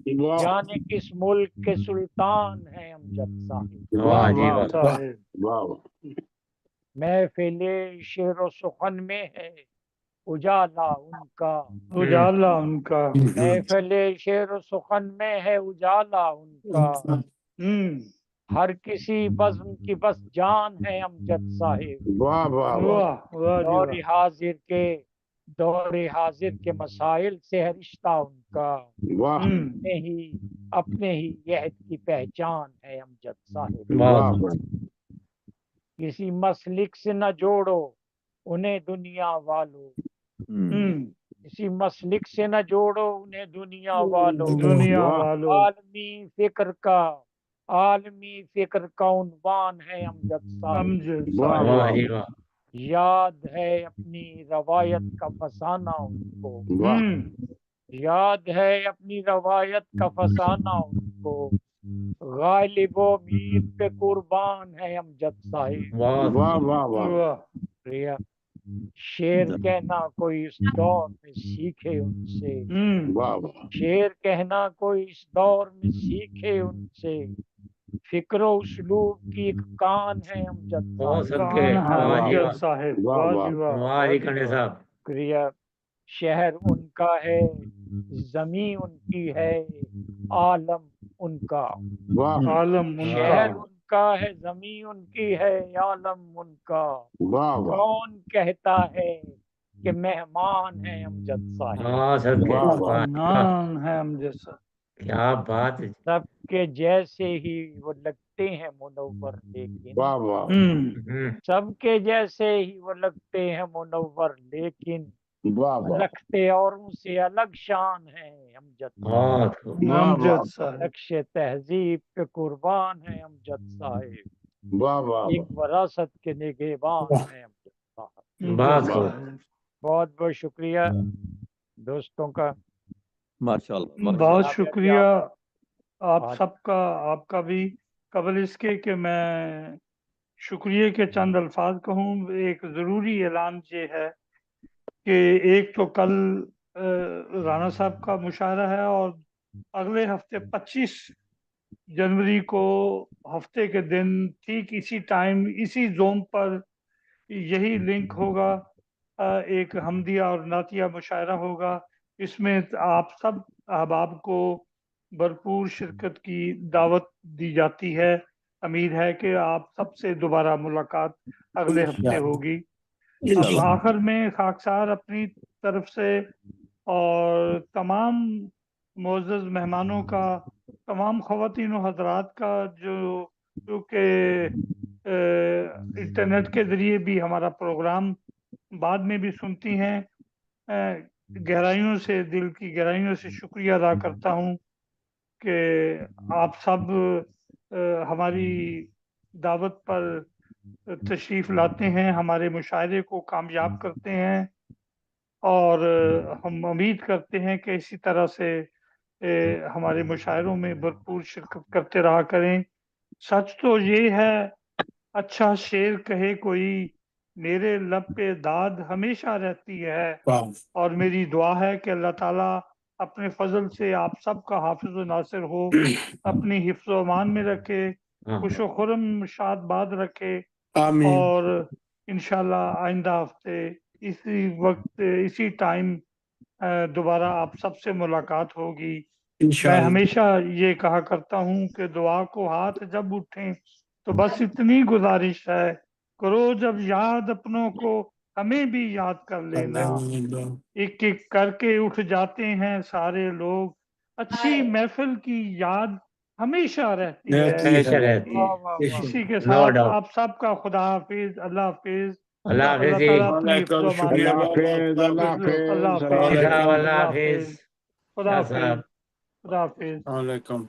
یعنی کس ملک کے سلطان ہیں امجد صاحب، واہ جی واہ واہ محفل شعر و سخن میں ہے اجالا ان کا، اجالا ان کا، محفل شعر و سخن میں ہے اجالا ان کا، ہر کسی بزم کی بس جان ہے امجد صاحب، واہ واہ واہ واہ جی دور حاضر کے مسائل سے ہے رشتہ ان کا، واہ اپنے ہی عہد کی پہچان ہے امجد صاحب، واہ کسی مسلک سے نہ جوڑو انہیں دنیا والو، کسی مسلک سے نہ جوڑو انہیں دنیا والو، دنیا والو، عالمی فکر کا عنوان ہے امجد صاحب، امجد واہ واہ صاحب، جی واہ یاد ہے اپنی روایت کا فسانہ ان کو، واہ یاد ہے اپنی روایت کا فسانہ ان کو، غالب و میر پہ قربان ہے امجد صاحب، واہ واہ واہ واہ واہ شکریہ، شعر کہنا کوئی اس دور میں سیکھے ان سے، واہ شعر کہنا کوئی اس دور میں سیکھے ان سے، فکر و اسلوب کی ایک کان ہے امجد بہت صاحب، صدقے کان ہے واہ جی امجد واہ صاحب، واہ واہ واہ جی واہ، واہ جی کنڈے صاحب شکریہ، شہر ان کا ہے زمین ان کی ہے عالم ان کا، واہ عالم ان کا، شہر ان کا ہے زمین ان کی ہے عالم ان کا، واہ واہ کون کہتا ہے کہ مہمان ہیں امجد صاحب، ہاں صدقے واہ واہ واہ نان ہے امجد صاحب، کیا بات ہے سب کے جیسے ہی وہ لگتے ہیں منور لیکن، واہ واہ سب کے جیسے ہی وہ لگتے ہیں منور لیکن، واہ واہ رکھتے اوروں سے الگ شان ہے امجد صاحب، بہت خوب امجد صاحب، نقش تہذیب پہ قربان ہے امجد صاحب، واہ واہ ایک وراثت کے نگہبان ہیں امجد صاحب، بہت امجد خوب صاحب، بہت بہت شکریہ دوستوں کا، ماشاء اللہ بہت آپ شکریہ آپ آج سب کا، آپ کا بھی قبل اس کے کہ میں شکریہ کے چند الفاظ کہوں، ایک ضروری اعلان یہ ہے کہ ایک تو کل رانا صاحب کا مشاعرہ ہے اور اگلے ہفتے 25 جنوری کو ہفتے کے دن ٹھیک اسی ٹائم اسی زوم پر یہی لنک ہوگا، ایک حمدیہ اور نعتیہ مشاعرہ ہوگا، اس میں آپ سب احباب کو भरपूर शिरकत की दावत दी जाती है। उम्मीद है कि आप सबसे दोबारा मुलाकात अगले हफ्ते होगी। अब आखिर में खाकसार अपनी तरफ से और तमाम मोअज़्ज़ज़ मेहमानों का, तमाम ख़वातीन और हज़रात का जो कि इंटरनेट के ज़रिए भी हमारा प्रोग्राम बाद में भी सुनती हैं, गहराइयों से, दिल की गहराइयों से शुक्रिया अदा करता हूँ कि आप सब हमारी दावत पर तशरीफ़ लाते हैं, हमारे मुशायरे को कामयाब करते हैं, और हम उम्मीद करते हैं कि इसी तरह से हमारे मुशायरों में भरपूर शिरकत करते रहा करें। सच तो ये है, अच्छा शेर कहे कोई, मेरे लब पे दाद हमेशा रहती है, और मेरी दुआ है कि अल्लाह ताला अपने फजल से आप सबका हाफिज व नासिर हो, अपनी हिफ्ज़ व अमान में रखे, खुश व खुर्रम शादबाद रखे, और इंशाल्लाह आइंदा हफ्ते इसी वक्त इसी टाइम दोबारा आप सबसे मुलाकात होगी। मैं हमेशा ये कहा करता हूँ कि दुआ को हाथ जब उठें तो बस इतनी गुजारिश है, करो जब याद अपनों को, हमें भी याद कर लेना। एक एक करके उठ जाते हैं सारे लोग, अच्छी महफिल की याद हमेशा रहती है। हमेशा रहती है। इसी के नो साथ डाउट। आप सबका खुदा हाफिज, अल्लाह हाफिज। अल्लाह हाफिज जी। ताला अपनी हिफ्ज़ व अमान में अल्लाह रखे। हाफिज, अल्लाह हाफिज, अल्लाह जी हाफिज, साहब, अल्लाह अल्लाह हाफिज। हाफिज, खुदा या हाफिज, साहब। खुदा हाफिज। वालेकुम।